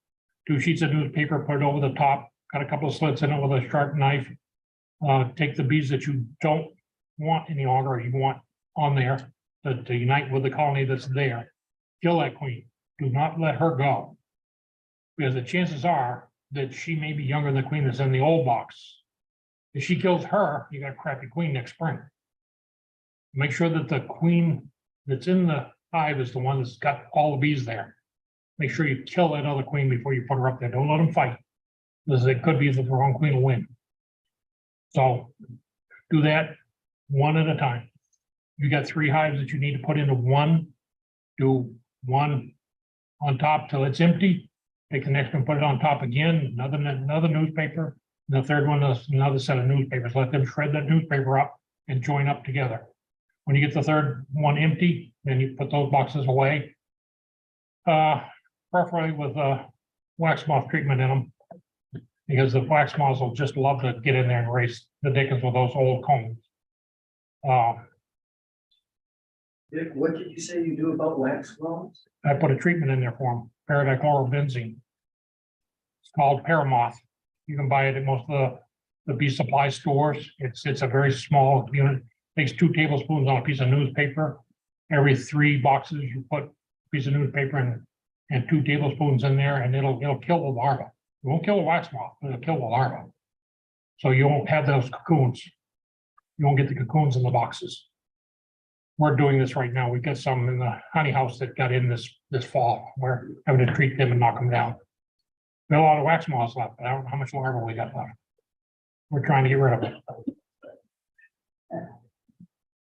2 sheets of newspaper, put it over the top, cut a couple of slits in it with a sharp knife. Take the bees that you don't want any longer, or you want on there to unite with the colony that's there. Kill that queen. Do not let her go. Because the chances are that she may be younger than the queen that's in the old box. If she kills her, you got a crappy queen next spring. Make sure that the queen that's in the hive is the one that's got all the bees there. Make sure you kill that other queen before you put her up there. Don't let them fight. Because it could be that the wrong queen will win. So do that one at a time. You got 3 hives that you need to put into one. Do one on top till it's empty. Take the next one, put it on top again, another newspaper. And the third one is another set of newspapers. Let them shred that newspaper up and join up together. When you get the third one empty, then you put those boxes away. Preferably with wax moth treatment in them. Because the wax moths will just love to get in there and race the dickens with those old combs. Dick, what did you say you do about wax moths? I put a treatment in there for them, paradichlorobenzene. It's called Paramoth. You can buy it at most of the bee supply stores. It's a very small unit. Takes 2 tablespoons on a piece of newspaper. Every 3 boxes, you put a piece of newspaper and 2 tablespoons in there, and it'll kill the larva. It won't kill the wax moth, but it'll kill the larva. So you won't have those cocoons. You won't get the cocoons in the boxes. We're doing this right now. We've got some in the honey house that got in this fall. We're having to treat them and knock them down. We got a lot of wax moths left, but I don't know how much larva we got left. We're trying to get rid of it.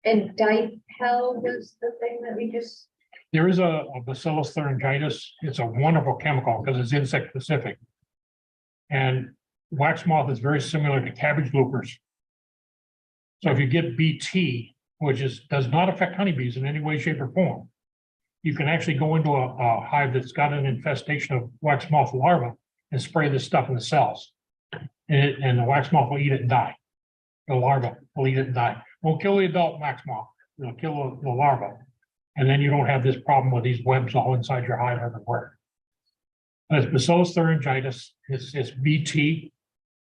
And dipel was the thing that we just, There is a Bacillus thuringitis. It's a wonderful chemical because it's insect specific. And wax moth is very similar to cabbage loopers. So if you get BT, which does not affect honeybees in any way, shape, or form, you can actually go into a hive that's got an infestation of wax moth larvae and spray this stuff in the cells. And the wax moth will eat it and die. The larva will eat it and die. Won't kill the adult wax moth. It'll kill the larva. And then you don't have this problem with these webs all inside your hive everywhere. It's Bacillus thuringitis. It's BT.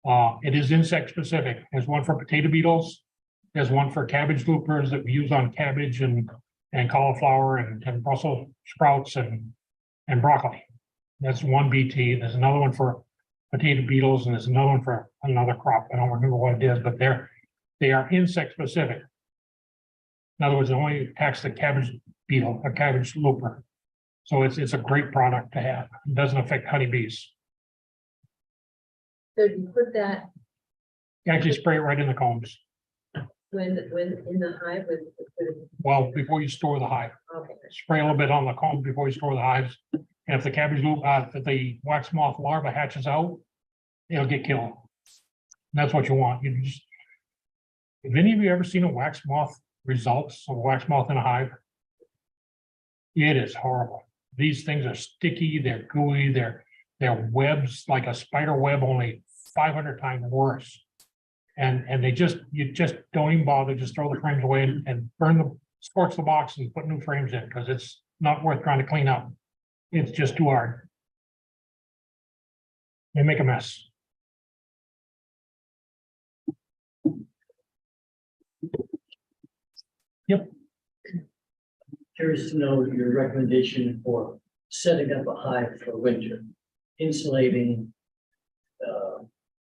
It is insect specific. There's one for potato beetles. There's one for cabbage loopers that we use on cabbage and cauliflower and Brussels sprouts and broccoli. That's one BT. There's another one for potato beetles, and there's another one for another crop. I don't remember what it is, but they are insect specific. In other words, it only attacks the cabbage beetle, a cabbage looper. So it's a great product to have. It doesn't affect honeybees. So you put that, You actually spray it right in the combs. When in the hive with, Well, before you store the hive, okay. spray a little bit on the comb before you store the hives. And if the cabbage loop, if the wax moth larva hatches out, it'll get killed. And that's what you want. You just. Have any of you ever seen a wax moth results of a wax moth in a hive? It is horrible. These things are sticky, they're gooey, they're webs like a spider web, only 500 times worse. And they just, you just don't even bother, just throw the frames away and burn the, scorch the box and put new frames in, because it's not worth trying to clean up. It's just too hard. They make a mess. Curious to know your recommendation for setting up a hive for winter, insulating,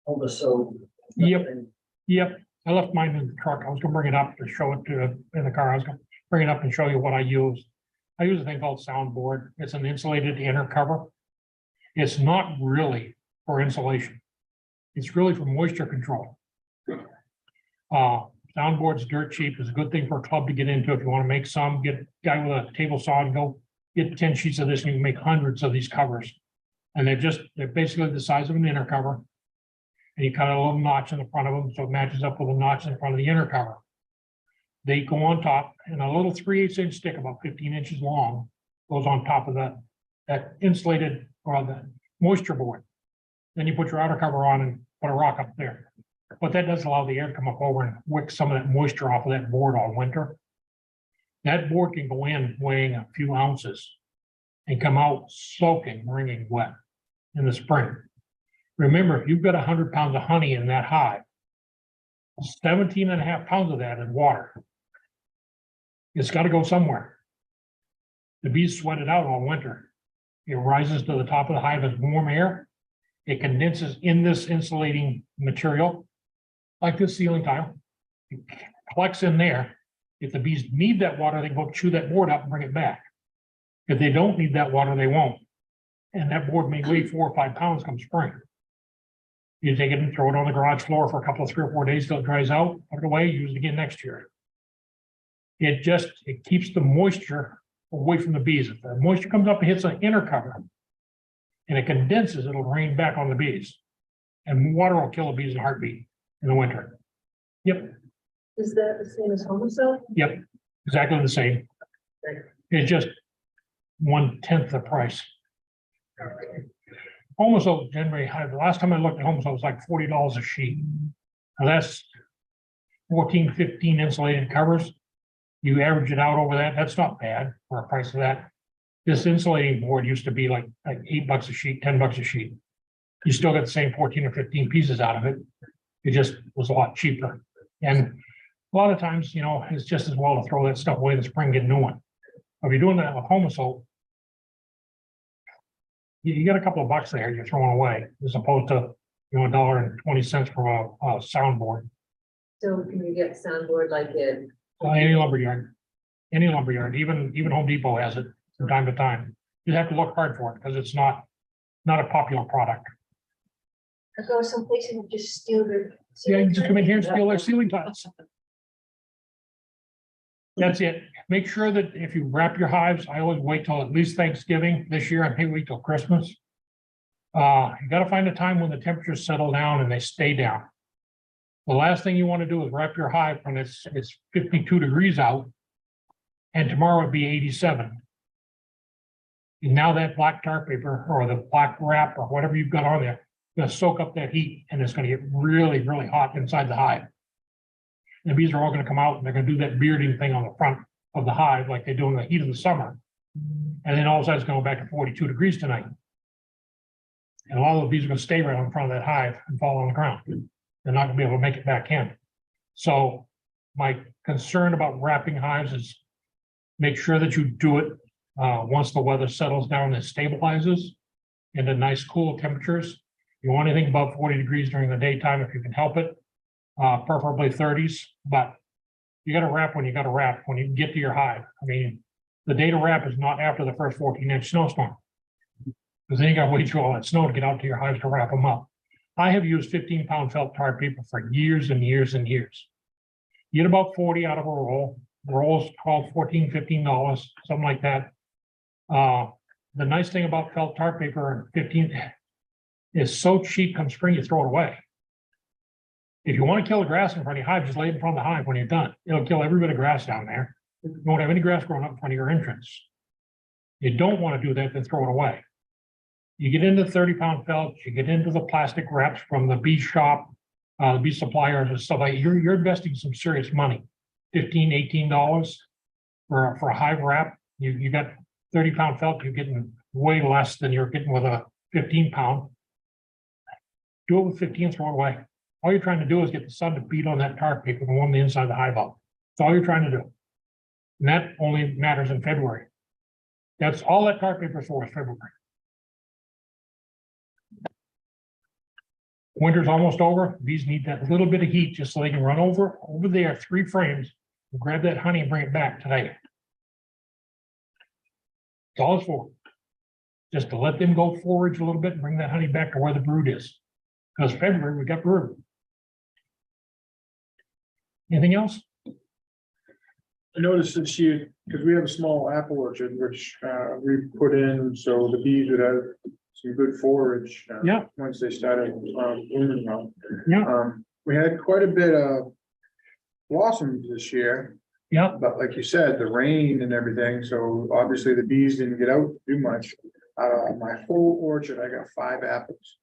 all the soap. Yep, I left mine in the truck. I was gonna bring it up to show it to, in the car. I was gonna bring it up and show you what I use. I use a thing called soundboard. It's an insulated inner cover. It's not really for insulation. It's really for moisture control. Soundboard's dirt cheap. It's a good thing for a club to get into. If you want to make some, get a guy with a table saw and go get 10 sheets of this, and you can make hundreds of these covers. And they're basically the size of an inner cover. And you cut a little notch in the front of them, so it matches up with a notch in front of the inner cover. They go on top, and a little 3/8 inch stick, about 15 inches long, goes on top of that insulated or the moisture board. Then you put your outer cover on and put a rock up there. But that does allow the air to come up over and wick some of that moisture off of that board all winter. That board can go in weighing a few ounces and come out soaking, wringing wet in the spring. Remember, if you've got 100 pounds of honey in that hive, 17.5 pounds of that is water. It's got to go somewhere. The bees sweat it out all winter. It rises to the top of the hive as warm air. It condenses in this insulating material, like this ceiling tile. It collects in there. If the bees need that water, they go chew that board up and bring it back. If they don't need that water, they won't. And that board may weigh 4 or 5 pounds come spring. You take it and throw it on the garage floor for a couple of 3 or 4 days till it dries out, put it away, use it again next year. It keeps the moisture away from the bees. If the moisture comes up and hits an inner cover and it condenses, it'll rain back on the bees. And water will kill the bees in a heartbeat in the winter. Yep, Is that the same as homicide? yep, exactly the same. It's just 1/10 the price. Almost generally, the last time I looked at homes, it was like $40 a sheet. Now that's 14, 15 insulated covers. You average it out over that, that's not bad for a price of that. This insulating board used to be like $8 a sheet, $10 a sheet. You still get the same 14 or 15 pieces out of it. It just was a lot cheaper. And a lot of times, you know, it's just as well to throw that stuff away in the spring, get a new one. If you're doing that with home assault, you get a couple of bucks there you're throwing away, as opposed to, you know, $1.20 for a soundboard. So can you get soundboard like it? Any lumberyard, even Home Depot has it from time to time. You have to look hard for it because it's not a popular product. I go someplace and just steal their. Yeah, you just come in here and steal their ceiling tiles. That's it. Make sure that if you wrap your hives, I always wait till at least Thanksgiving. This year, I may wait till Christmas. You gotta find a time when the temperatures settle down and they stay down. The last thing you want to do is wrap your hive when it's 52 degrees out, and tomorrow it'd be 87. And now that black tar paper or the black wrap or whatever you've got on there, gonna soak up that heat, and it's gonna get really, really hot inside the hive. And the bees are all gonna come out and they're gonna do that bearding thing on the front of the hive like they do in the heat of the summer. And then all of a sudden it's gonna go back to 42 degrees tonight. And a lot of the bees are gonna stay right in front of that hive and fall on the ground. They're not gonna be able to make it back in. So my concern about wrapping hives is make sure that you do it once the weather settles down and stabilizes into nice cool temperatures. You want anything above 40 degrees during the daytime if you can help it, preferably 30s, but you got to wrap when you got to wrap when you get to your hive. I mean, the day to wrap is not after the first 14-inch snowstorm, because then you got to wait through all that snow to get out to your hives to wrap them up. I have used 15-pound felt tar paper for years and years and years. You get about 40 out of a roll. Rolls $12, $14, $15, something like that. The nice thing about felt tar paper and 15 is so cheap come spring, you throw it away. If you want to kill the grass in front of your hive, just lay it in front of the hive when you're done. It'll kill every bit of grass down there. You won't have any grass growing up in front of your entrance. You don't want to do that, then throw it away. You get into 30-pound felts, you get into the plastic wraps from the bee shop, the bee suppliers and stuff like that. You're investing some serious money. $15, $18 for a hive wrap. You got 30-pound felt, you're getting way less than you're getting with a 15-pound. Do it with 15, throw it away. All you're trying to do is get the sun to beat on that tar paper and warm the inside of the hive up. That's all you're trying to do. And that only matters in February. That's all that tar paper is for, is February. Winter's almost over. Bees need that little bit of heat just so they can run over there, 3 frames, and grab that honey and bring it back today. That's all it's for. Just to let them go forage a little bit and bring that honey back to where the brood is. Because February, we got brood. Anything else? I noticed this year, because we have a small apple orchard, which we put in, so the bees would have some good forage. Yeah. Once they started blooming well. Yeah. We had quite a bit of blossoms this year, Yeah. but like you said, the rain and everything, so obviously the bees didn't get out too much. My whole orchard, I got 5 apples.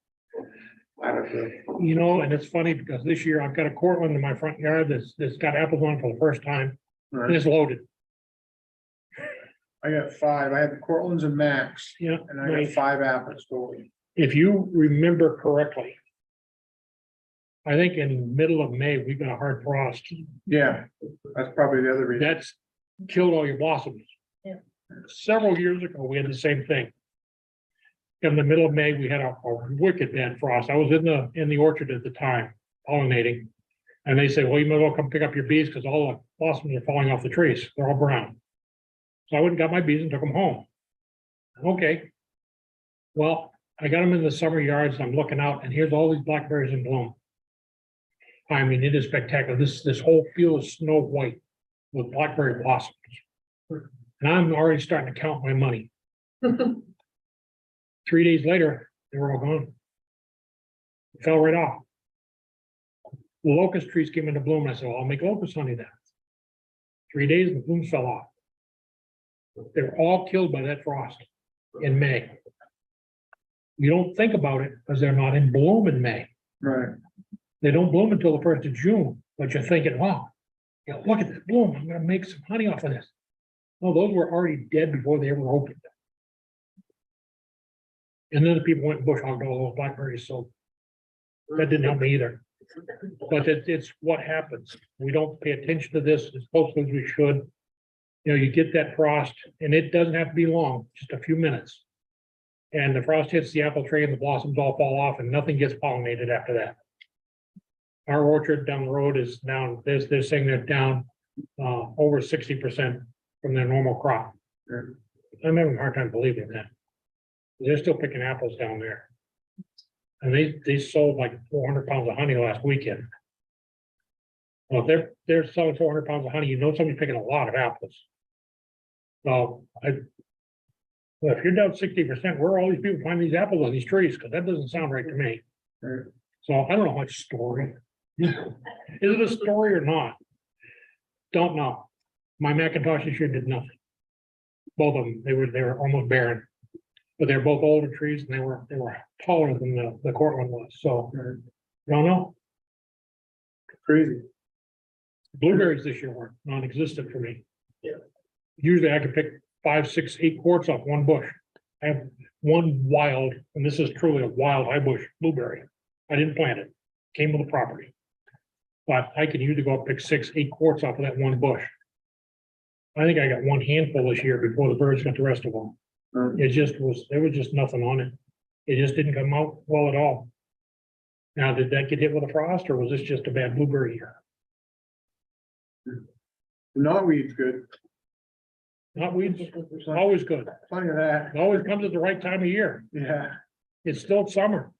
Out of the, You know, and it's funny because this year I've got a Cortland in my front yard that's got apples on for the first time. And it's loaded. I got 5. I had the Cortlands and Max, Yeah. and I got 5 apples total. If you remember correctly, I think in middle of May, we got a hard frost. Yeah, that's probably the other reason. That's killed all your blossoms. Yeah. Several years ago, we had the same thing. In the middle of May, we had a wicked bad frost. I was in the orchard at the time, pollinating. And they said, well, you might as well come pick up your bees because all the blossoms are falling off the trees. They're all brown. So I went and got my bees and took them home. Okay. Well, I got them in the summer yards and I'm looking out and here's all these blackberries in bloom. I mean, it is spectacular. This whole field is snow white with blackberry blossoms. And I'm already starting to count my money. 3 days later, they were all gone. It fell right off. The locust trees came into bloom. And I said, well, I'll make locust honey then. 3 days and the blooms fell off. They were all killed by that frost in May. You don't think about it because they're not in bloom in May. Right. They don't bloom until the 1st of June, but you're thinking, wow, you know, look at this bloom. I'm going to make some honey off of this. No, those were already dead before they ever opened. And then the people went and bush hogged all those blackberries, so that didn't help me either. But it's what happens. We don't pay attention to this as closely as we should. You know, you get that frost and it doesn't have to be long, just a few minutes. And the frost hits the apple tree and the blossoms all fall off and nothing gets pollinated after that. Our orchard down the road is down, they're saying they're down over 60% from their normal crop. I'm having a hard time believing that. They're still picking apples down there. And they sold like 400 pounds of honey last weekend. Well, if they're selling 400 pounds of honey, you know somebody's picking a lot of apples. So well, if you're down 60%, where are all these people finding these apples on these trees? Because that doesn't sound right to me. Right. So I don't know much story. Is it a story or not? Don't know. My Macintosh this year did nothing. Both of them, they were almost barren. But they're both older trees and they were taller than the Cortland was. So don't know. Crazy. Blueberries this year were non-existent for me. Yeah. Usually I could pick 5, 6, 8 quarts off one bush. I have one wild, and this is truly a wild high bush blueberry. I didn't plant it, came with the property. But I could usually go up pick 6, 8 quarts off of that one bush. I think I got one handful this year before the birds got the rest of them. There was just nothing on it. It just didn't come out well at all. Now, did that get hit with a frost or was this just a bad blueberry year? Knotweed's good. Knotweed's always good. Plenty of that. It always comes at the right time of year. Yeah. It's still summer.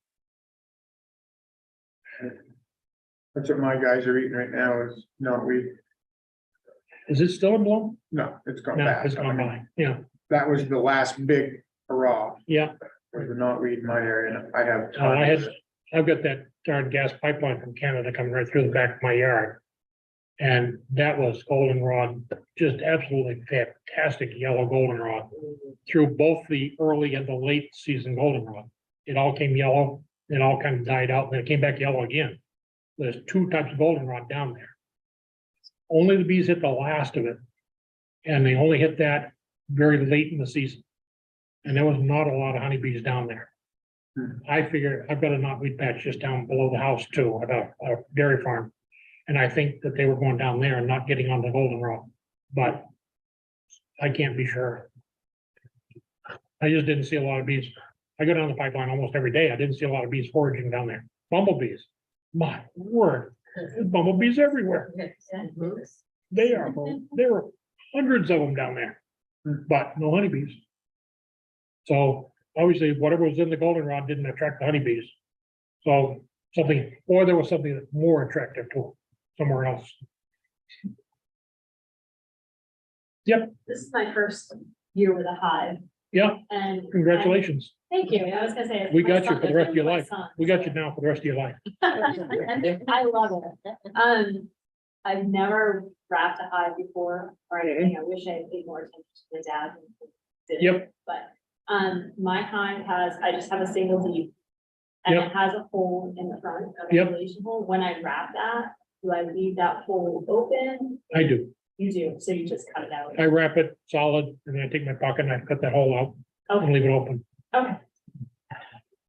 That's what my guys are eating right now is knotweed. Is it still in bloom? No, it's gone No, back. it's gone by. Yeah, That was the last big hurrah, yeah. was the knotweed in my area, and I have. I've got that darn gas pipeline from Canada coming right through the back of my yard. And that was goldenrod, just absolutely fantastic yellow goldenrod through both the early and the late season goldenrod. It all came yellow, it all kind of died out, and then it came back yellow again. There's two types of goldenrod down there. Only the bees hit the last of it. And they only hit that very late in the season. And there was not a lot of honeybees down there. I figured I've got a knotweed patch just down below the house too, at a dairy farm. And I think that they were going down there and not getting on the goldenrod, but I can't be sure. I just didn't see a lot of bees. I go down the pipeline almost every day. I didn't see a lot of bees foraging down there. Bumblebees, my word, there's bumblebees everywhere. There were hundreds of them down there, but no honeybees. So obviously whatever was in the goldenrod didn't attract the honeybees. So something, or there was something that's more attractive to somewhere else. Yep, This is my first year with a hive yeah, and. congratulations. Thank you. I was gonna say. We my got you son- for the rest of your my life. son, We got so- you now for the rest of your life. I love it. I've never wrapped a hive before or anything. I wish I had paid more attention to my dad. and did it, Yep. But, my hive I just have a single deep. And Yep. it has a hole in the front, a Yep. ventilation hole. When I wrap that, do I leave that hole open? I do. You do, so you just cut it out. I wrap it solid and then I take my pocket knife, cut that hole out and Okay, leave it open. okay.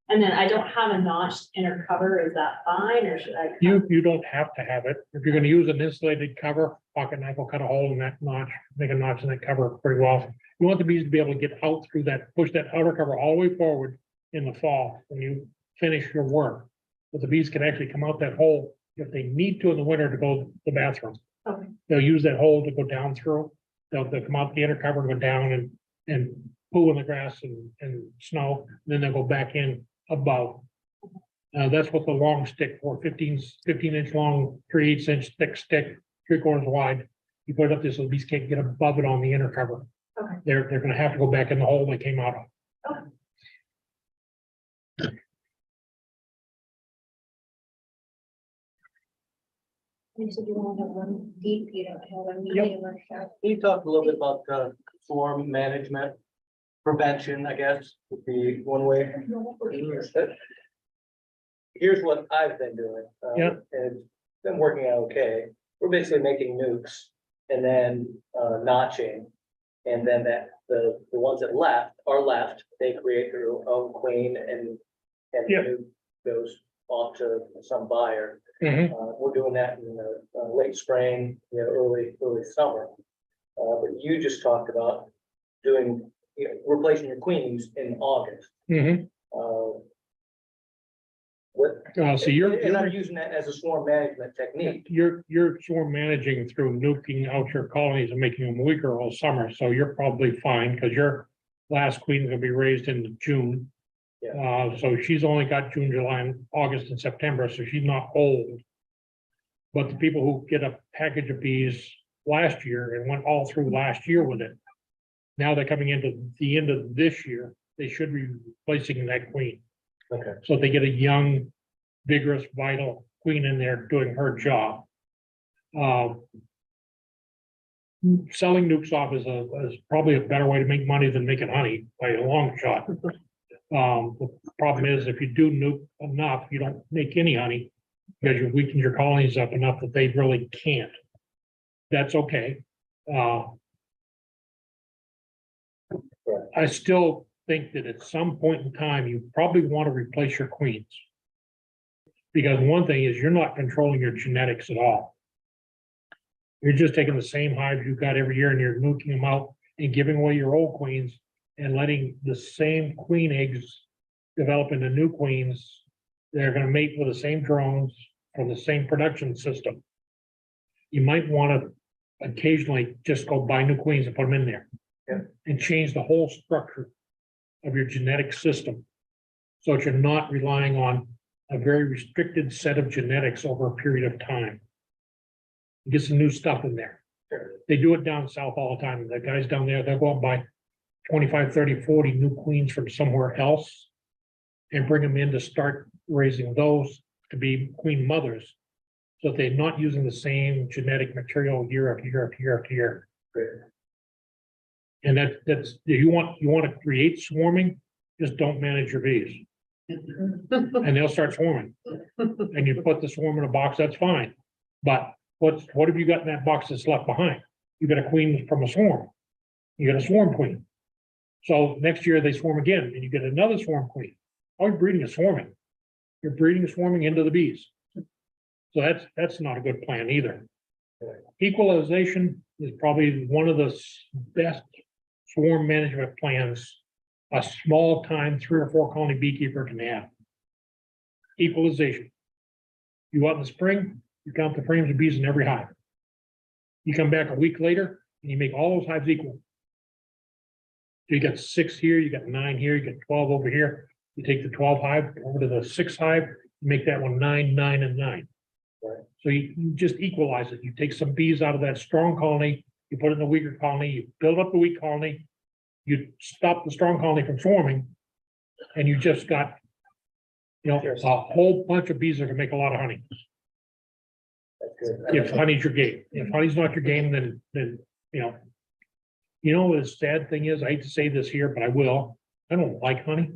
And then I don't have a notched inner cover. Is that fine or should I? You don't have to have it. If you're gonna use an insulated cover, pocket knife will cut a hole in that notch, make a notch in that cover pretty well. You want the bees to be able to get out through that, push that outer cover all the way forward in the fall when you finish your work. But the bees can actually come out that hole if they need to in the winter to go to the bathroom. Okay. They'll use that hole to go down through. They'll come out the inner cover and go down and poo in the grass and snow, and then they'll go back in above. That's what the long stick for, 15 inch long, 3/8 inch thick stick, 3/4 wide. You put it up there so the bees can't get above it on the inner cover. Okay. They're gonna have to go back in the hole they came out of. You said you only have one deep, you don't have a medium or shallow. Can you talk a little bit about swarm management, prevention, I guess, would be one way? Here's what I've been doing. Yeah. And it's been working out okay. We're basically making nukes and then notching. And then the ones that are left, they create their own queen and Yeah. the nuke goes off to some buyer. Mhm. We're doing that in the late spring, early summer. But you just talked about doing, replacing your queens in August. Mhm. What, So you're and I'm using that as a swarm management technique. you're swarm managing through nuking out your colonies and making them weaker all summer, so you're probably fine, because your last queen's gonna be raised in June. So she's only got June, July, and August and September, so she's not old. But the people who get a package of bees last year and went all through last year with it, now they're coming into the end of this year, they should be replacing that queen. Okay. So they get a young, vigorous, vital queen in there doing her job. Selling nukes off is probably a better way to make money than making honey by a long shot. The problem is if you do nuke enough, you don't make any honey because you weaken your colonies up enough that they really can't. That's okay. I still think that at some point in time, you probably want to replace your queens. Because one thing is you're not controlling your genetics at all. You're just taking the same hives you've got every year and you're nuking them out and giving away your old queens and letting the same queen eggs develop into new queens. They're gonna mate with the same drones from the same production system. You might want to occasionally just go buy new queens and put them in there. Yeah. And change the whole structure of your genetic system. So that you're not relying on a very restricted set of genetics over a period of time. Get some new stuff in there. They do it down south all the time. The guys down there, they'll go out and buy 25, 30, 40 new queens from somewhere else and bring them in to start raising those to be queen mothers. So they're not using the same genetic material year after year after year after year. And that's, you want to create swarming, just don't manage your bees. And they'll start swarming. And you put the swarm in a box, that's fine. But what have you got in that box that's left behind? You got a queen from a swarm. You got a swarm queen. So next year they swarm again and you get another swarm queen. All you're breeding is swarming. You're breeding swarming into the bees. So that's not a good plan either. Equalization is probably one of the best swarm management plans a small time 3 or 4 colony beekeeper can have. Equalization. You go out in the spring, you count the frames of bees in every hive. You come back a week later and you make all those hives equal. So you got 6 here, you got 9 here, you got 12 over here. You take the 12 hive over to the 6th hive, you make that one 9, 9, and 9. Right. So you just equalize it. You take some bees out of that strong colony, you put it in the weaker colony, you build up the weak colony, you stop the strong colony from swarming, and you just got, you know, a whole bunch of bees that can make a lot of honey. That's good. If honey's your game. If honey's not your game, then, you know, the sad thing is, I hate to say this here, but I will. I don't like honey.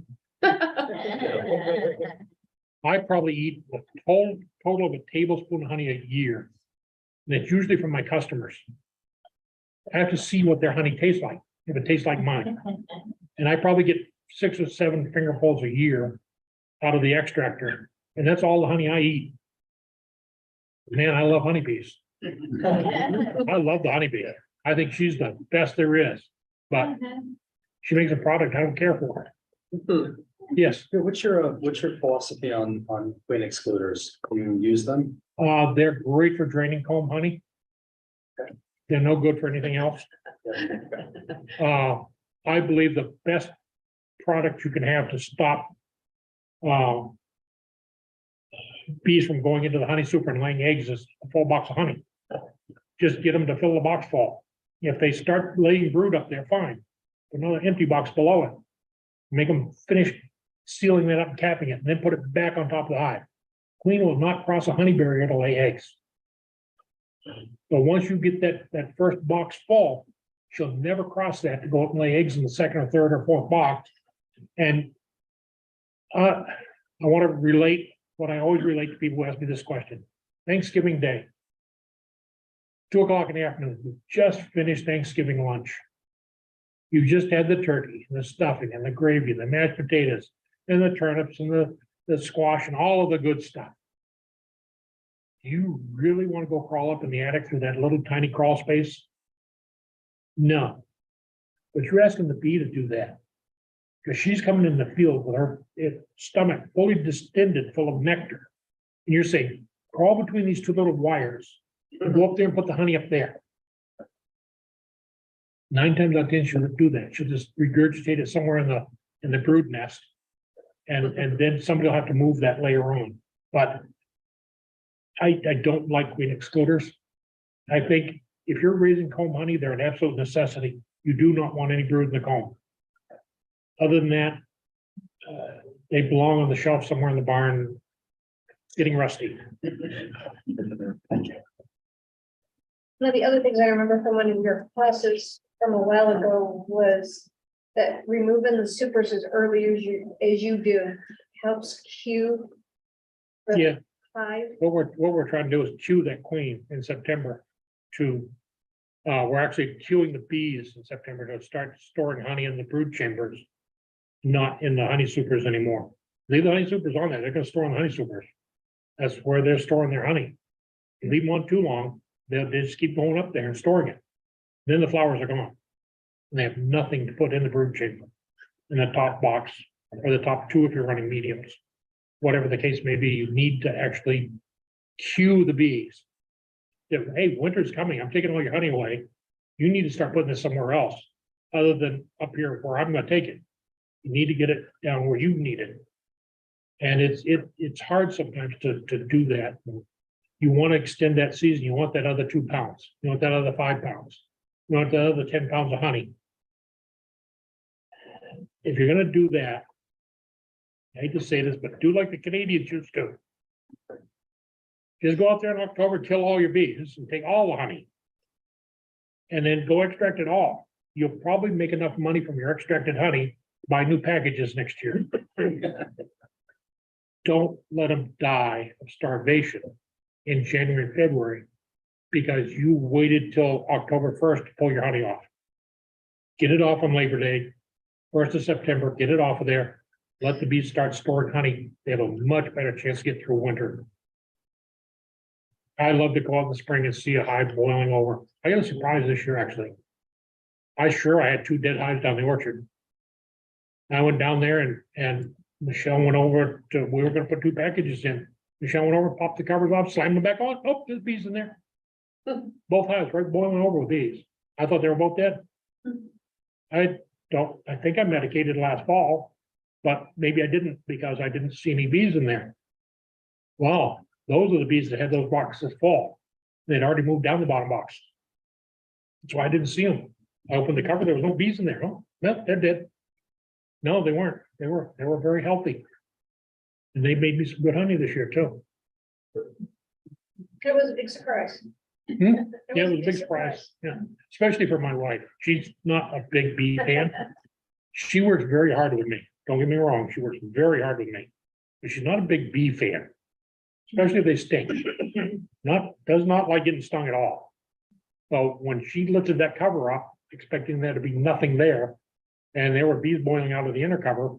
I probably eat a total of a tablespoon of honey a year. And it's usually from my customers. I have to see what their honey tastes like, if it tastes like mine. And I probably get 6 or 7 fingerfuls a year out of the extractor. And that's all the honey I eat. Man, I love honeybees. I love the honeybee. I think she's the best there is, but she makes a product I don't care for. Yes, What's your philosophy on queen excluders? Do you use them? they're great for draining comb honey. They're no good for anything else. I believe the best product you can have to stop bees from going into the honey super and laying eggs is a full box of honey. Just get them to fill the box full. If they start laying brood up there, fine. Another empty box below it. Make them finish sealing that up and capping it, and then put it back on top of the hive. Queen will not cross a honey barrier to lay eggs. But once you get that first box full, she'll never cross that to go up and lay eggs in the 2nd or 3rd or 4th box. And I want to relate what I always relate to people who ask me this question. Thanksgiving Day. 2 o'clock in the afternoon, we just finished Thanksgiving lunch. You just had the turkey, and the stuffing, and the gravy, the mashed potatoes, and the turnips, and the squash, and all of the good stuff. Do you really want to go crawl up in the attic through that little tiny crawl space? No. But you're asking the bee to do that. Because she's coming in the field with her stomach fully distended, full of nectar. And you're saying, crawl between these 2 little wires and go up there and put the honey up there. 9 times out of 10, she'll do that. She'll just regurgitate it somewhere in the brood nest. And then somebody will have to move that later on. But I don't like queen excluders. I think if you're raising comb honey, they're an absolute necessity. You do not want any brood in the comb. Other than that, they belong on the shelf somewhere in the barn, getting rusty. One of the other things I remember from one of your classes from a while ago was that removing the supers as early as you do helps cue the Yeah, hive. what we're trying to do is cue that queen in September to, we're actually cueing the bees in September to start storing honey in the brood chambers, not in the honey supers anymore. Leave the honey supers on there. They're gonna store in the honey supers. That's where they're storing their honey. You leave them on too long, they just keep going up there and storing it. Then the flowers are gone. And they have nothing to put in the brood chamber, in the top box, or the top 2 if you're running mediums. Whatever the case may be, you need to actually cue the bees. If, hey, winter's coming, I'm taking all your honey away. You need to start putting this somewhere else, other than up here where I'm gonna take it. You need to get it down where you need it. And it's hard sometimes to do that. You want to extend that season, you want that other 2 pounds, you want that other 5 pounds, you want the other 10 pounds of honey. If you're gonna do that, I hate to say this, but do like the Canadians used to. Just go out there in October, kill all your bees and take all the honey. And then go extract it all. You'll probably make enough money from your extracted honey to buy new packages next year. Don't let them die of starvation in January and February because you waited till October 1st to pull your honey off. Get it off on Labor Day, 1st of September, get it off of there. Let the bees start storing honey. They have a much better chance to get through winter. I love to go out in the spring and see a hive boiling over. I got a surprise this year, actually. I had 2 dead hives down the orchard. I went down there and Michelle went over to, we were gonna put 2 packages in. Michelle went over, popped the covers off, slammed them back on. Oh, there's bees in there. Both hives right boiling over with bees. I thought they were both dead. I think I medicated last fall, but maybe I didn't because I didn't see any bees in there. Well, those are the bees that had those boxes full. They'd already moved down the bottom box. That's why I didn't see them. I opened the cover, there was no bees in there. Oh, no, they're dead. No, they weren't. They were very healthy. And they made me some good honey this year too. It was a big surprise. Hmm? Yeah, it was a big surprise. Yeah, especially for my wife. She's not a big bee fan. She works very hard with me. Don't get me wrong. She works very hard with me. But she's not a big bee fan. Especially if they stink. Does not like getting stung at all. So when she lifted that cover up, expecting there to be nothing there, and there were bees boiling out of the inner cover.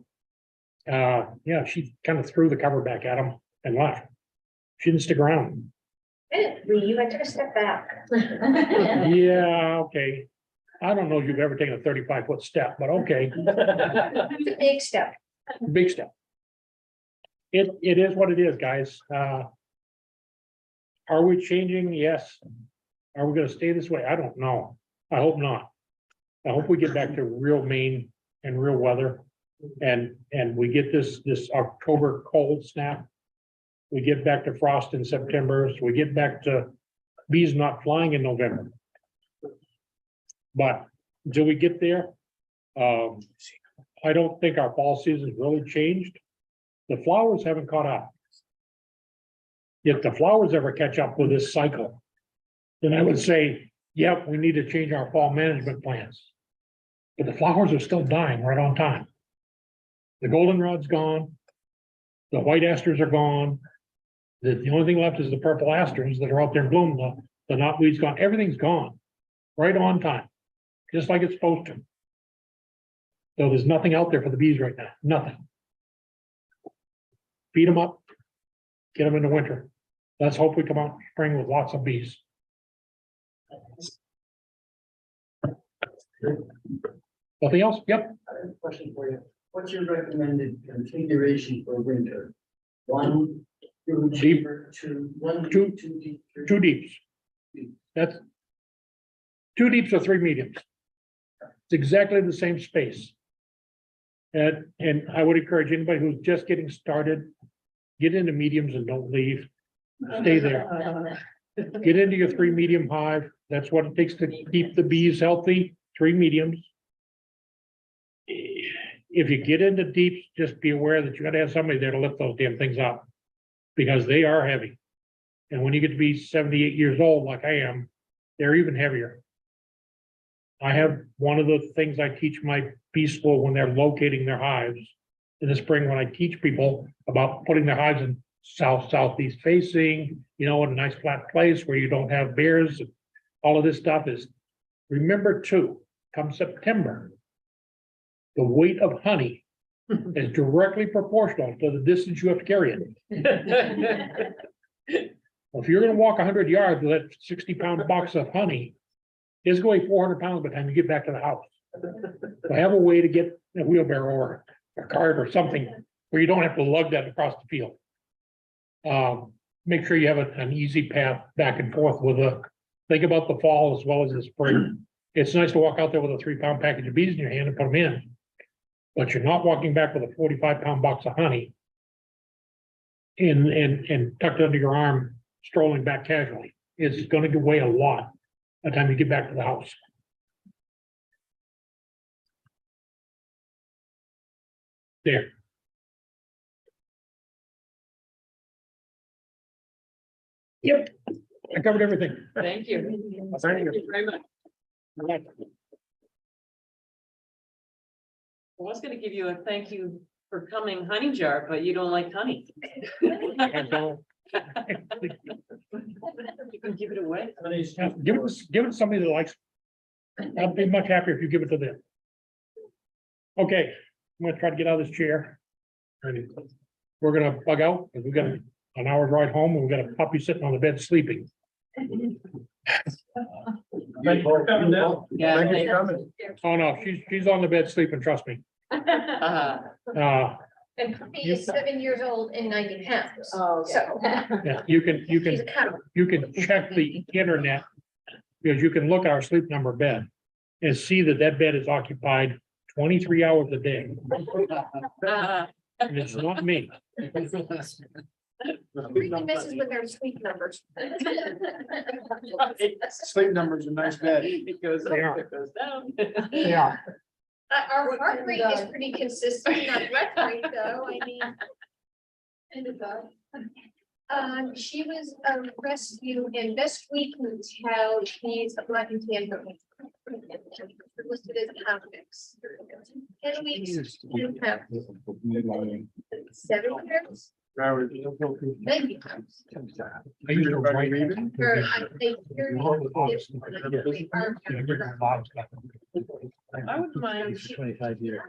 Yeah, she kind of threw the cover back at them and left. She didn't stick around. You had to step back. Yeah, okay. I don't know if you've ever taken a 35-foot step, but okay, It's a big step. big step. It is what it is, guys. Are we changing? Yes. Are we gonna stay this way? I don't know. I hope not. I hope we get back to real Maine and real weather. And we get this October cold snap. We get back to frost in September, so we get back to bees not flying in November. But until we get there, I don't think our fall season's really changed. The flowers haven't caught up. If the flowers ever catch up with this cycle, then I would say, yep, we need to change our fall management plans. But the flowers are still dying right on time. The goldenrod's gone. The white asters are gone. The only thing left is the purple asters that are out there in bloom. The knotweed's gone. Everything's gone. Right on time. Just like it's supposed to. So there's nothing out there for the bees right now. Nothing. Feed them up. Get them into winter. Let's hope we come out in spring with lots of bees. Nothing else? Yep. I have a question for you. What's your recommended configuration for winter? 1, 2 Deep. chamber, 2, 1, Two. 2 deep, 3. 2 deeps. That's 2 deeps or 3 mediums. It's exactly the same space. And I would encourage anybody who's just getting started, get into mediums and don't leave. Stay there. Get into your 3 medium hive. That's what it takes to keep the bees healthy. 3 mediums. If you get into deeps, just be aware that you gotta have somebody there to lift those damn things up. Because they are heavy. And when you get to be 78 years old, like I am, they're even heavier. I have one of the things I teach my bee school when they're locating their hives in the spring, when I teach people about putting their hives in southeast facing, in a nice flat place where you don't have bears. All of this stuff is, remember too, come September, the weight of honey is directly proportional to the distance you have to carry it. If you're gonna walk 100 yards with that 60-pound box of honey, it's going to weigh 400 pounds by the time you get back to the house. So have a way to get a wheelbarrow or a cart or something where you don't have to lug that across the field. Make sure you have an easy path back and forth think about the fall as well as the spring. It's nice to walk out there with a 3-pound package of bees in your hand and put them in. But you're not walking back with a 45-pound box of honey and tucked under your arm, strolling back casually. It's gonna weigh a lot by the time you get back to the house. There. Yep, I covered everything. Thank you. Thank you very much. I was gonna give you a thank you for coming honey jar, but you don't like honey. You can give it away. Give it to somebody that likes. I'd be much happier if you give it to them. Okay, I'm gonna try to get out of this chair. And we're gonna bug out, because we got an hour's ride home, and we got a puppy sitting on the bed sleeping. Thank you for coming down. Yeah, Thank you thank for coming. Oh, no, she's on the bed sleeping, trust me. And puppy is 7 years old and 90 pounds. Oh, So Yeah, you can she's a cuddle. check the internet. Because you can look at our sleep number bed and see that that bed is occupied 23 hours a day, and it's not me. Really messes with our sleep numbers. Sleep numbers, a nice bed. It goes up, They are. it goes down. They are. Our heart rate is pretty consistent, not wet rate though, I mean. And the dog. She was rescued, and best we can tell, she's a black and tan. Listed as convicts. 10 weeks, 2 pounds, 7 pounds, 90 pounds. I used to write. Or I think. I wouldn't mind. 25 years.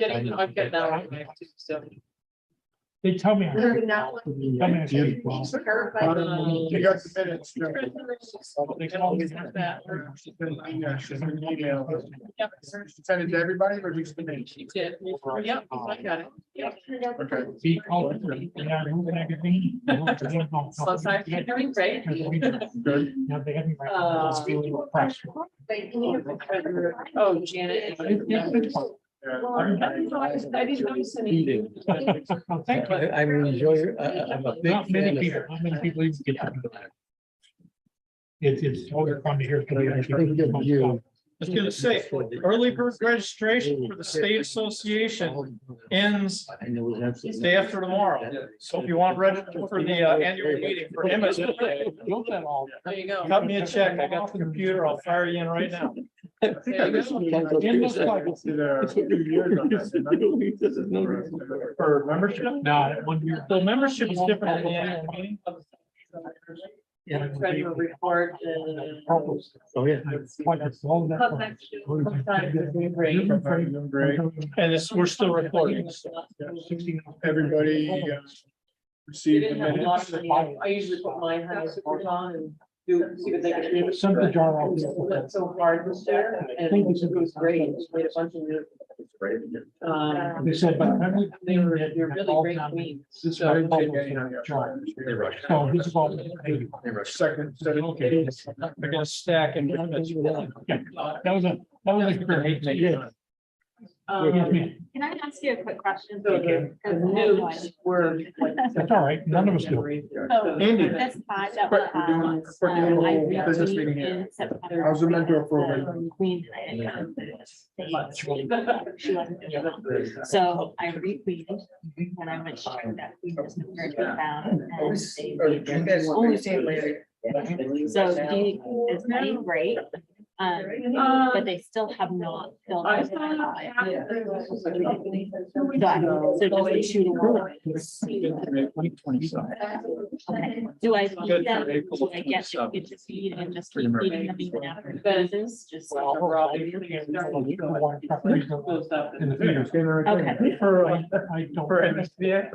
Getting, I've got that on my too, so. They tell me. They're not one of the- Tell me it's She's terrified. You got the minutes. Joe. Yep. Send it to everybody or just the minutes? She did. Yep, I got it. Yep. Okay. Be called. Yeah, who magazine? So sorry, you're doing great. Good. Yeah, they haven't. Press. Oh, Janet. I didn't notice any. Thank you. I enjoy, I'm a big Not many fan people, of. not many people even get to do that. It's always fun to hear. I think of you. I was gonna say, early bird registration for the state association ends day after tomorrow. So if you want to register for the annual meeting for Emmett, There you go. cut me a check. I got the computer. I'll fire you in right now. There you go. For membership? No, one year. So membership is different than the annual meeting. Yeah. Treasurer report. Oh, yeah. Great. And it's, we're still recording. Everybody received the minutes. I usually put my house on and do, see what they can do. Send the jar out. That's so hard this year, and it was great, It's made a bunch of new. They said, but. They're really great queens. So this is all. Second, Okay. They're gonna stack and. That was a experience. Yeah. Can I ask you a quick question? So the nukes were. That's all right. None of us do. So Andy. this pod that Quick, we're doing- quick I little business reviewed meeting here. in September. How's the mentor program? The Queen and I didn't come. She wasn't doing it. So I retweeted when I went to that Queen was nowhere to be found. And they- Only see it later. So it's been great. But they still have not filled. I out the thought. pod. So just a shoot along. Okay. Do I feed them? Do I get to feed and just keep feeding them even after business? Just. In the theater. Okay. I don't. For MSBA?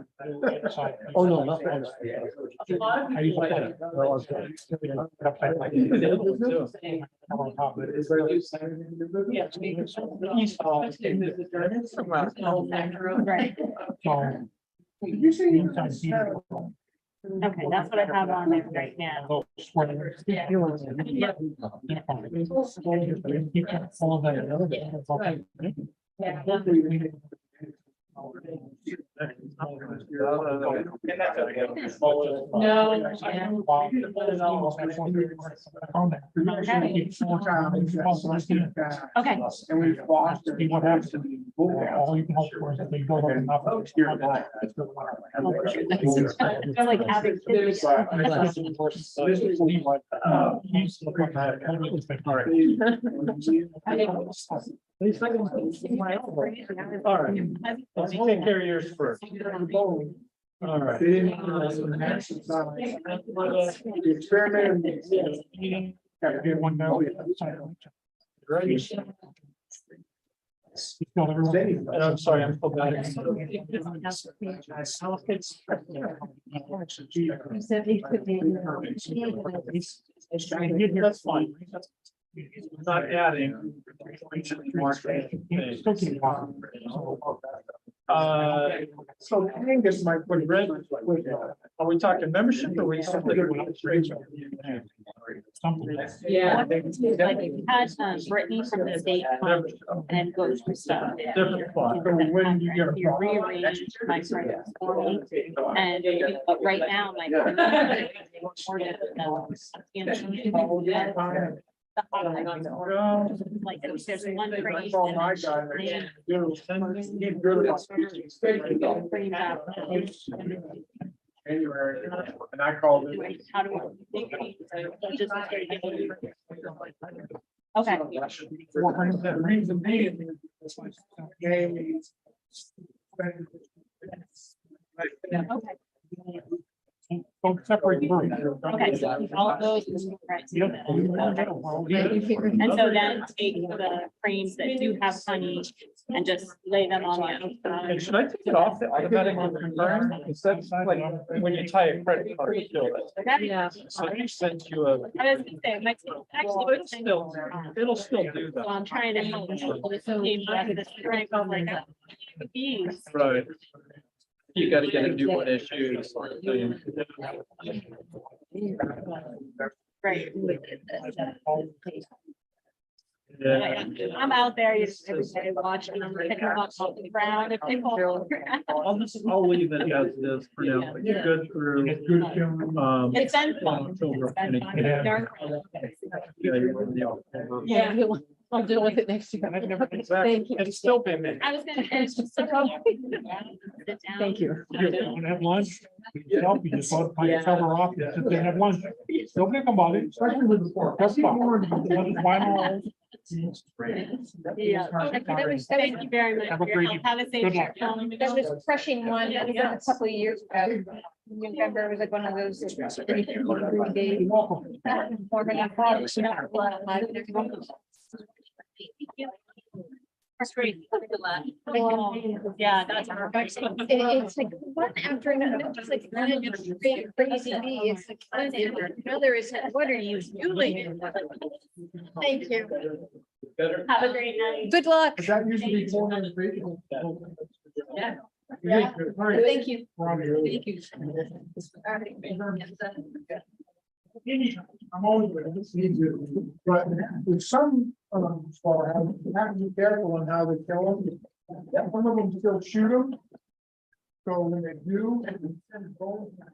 Oh, no, not. I used to play. Right. So. Did you say you- Okay, that's what I have on there right now. Yeah. Yeah. Okay. And we've lost. See what happens. All you can hope for is that they build up enough. They're like avid kids. All right, let's take care of yours first. All right. The experiment. Gotta get one now. And I'm sorry, I'm still bad. That's fine. Not adding. So Angus might put red. Are we talking membership or are we simply? Yeah. Like we had Brittany from the state come and go through stuff. Different plot. You rearrange my friends for me, and but right now, my. Like, there's one phrase. January, and I called it. How do we? Okay. The reason being. Don't separate the bird. Okay, so all of those. Right. And so then take the frames that do have honey and just lay them on the And outside. should I take it off the automatic confirm? Is that like when you tie a credit card to it? Yeah. So he sends you a. I was gonna say, it might actually. It'll still do So that. I'm trying to help people this game, but this right, I'm like, geez. Right. You gotta get a new one issued. Right. Yeah. I'm out there every day watching them pick them up off the ground. If they fall. I'll leave it as it is for now, but you're good through. It's been fun. October. It's been fun. Darn. Yeah, you're in the October. Yeah. I'll deal with it next year. Thank you. It's still been me. I was gonna. Sit down. Thank you. You wanna have lunch? You just want to your cover off, and sit there and have lunch. Don't think about it, especially with the pork. That's fine. Final. Yeah. Thank you very much. Have a for your great help. Have a safe Good luck. trip home. That was crushing one, that was a couple of years ago. November was like one of those. You're welcome. Yeah, that's. It's like one after another, it's like crazy, it's like one after another, is like, what are you doing? Thank you. Have a great night. Good luck. Is that usually more than three? Yeah. Yeah. Thank you. Thank you. I'm always with it, it's easier, but with some, you have to be careful on how they kill them. Some of them still shoot them. So when they do. Send bones back,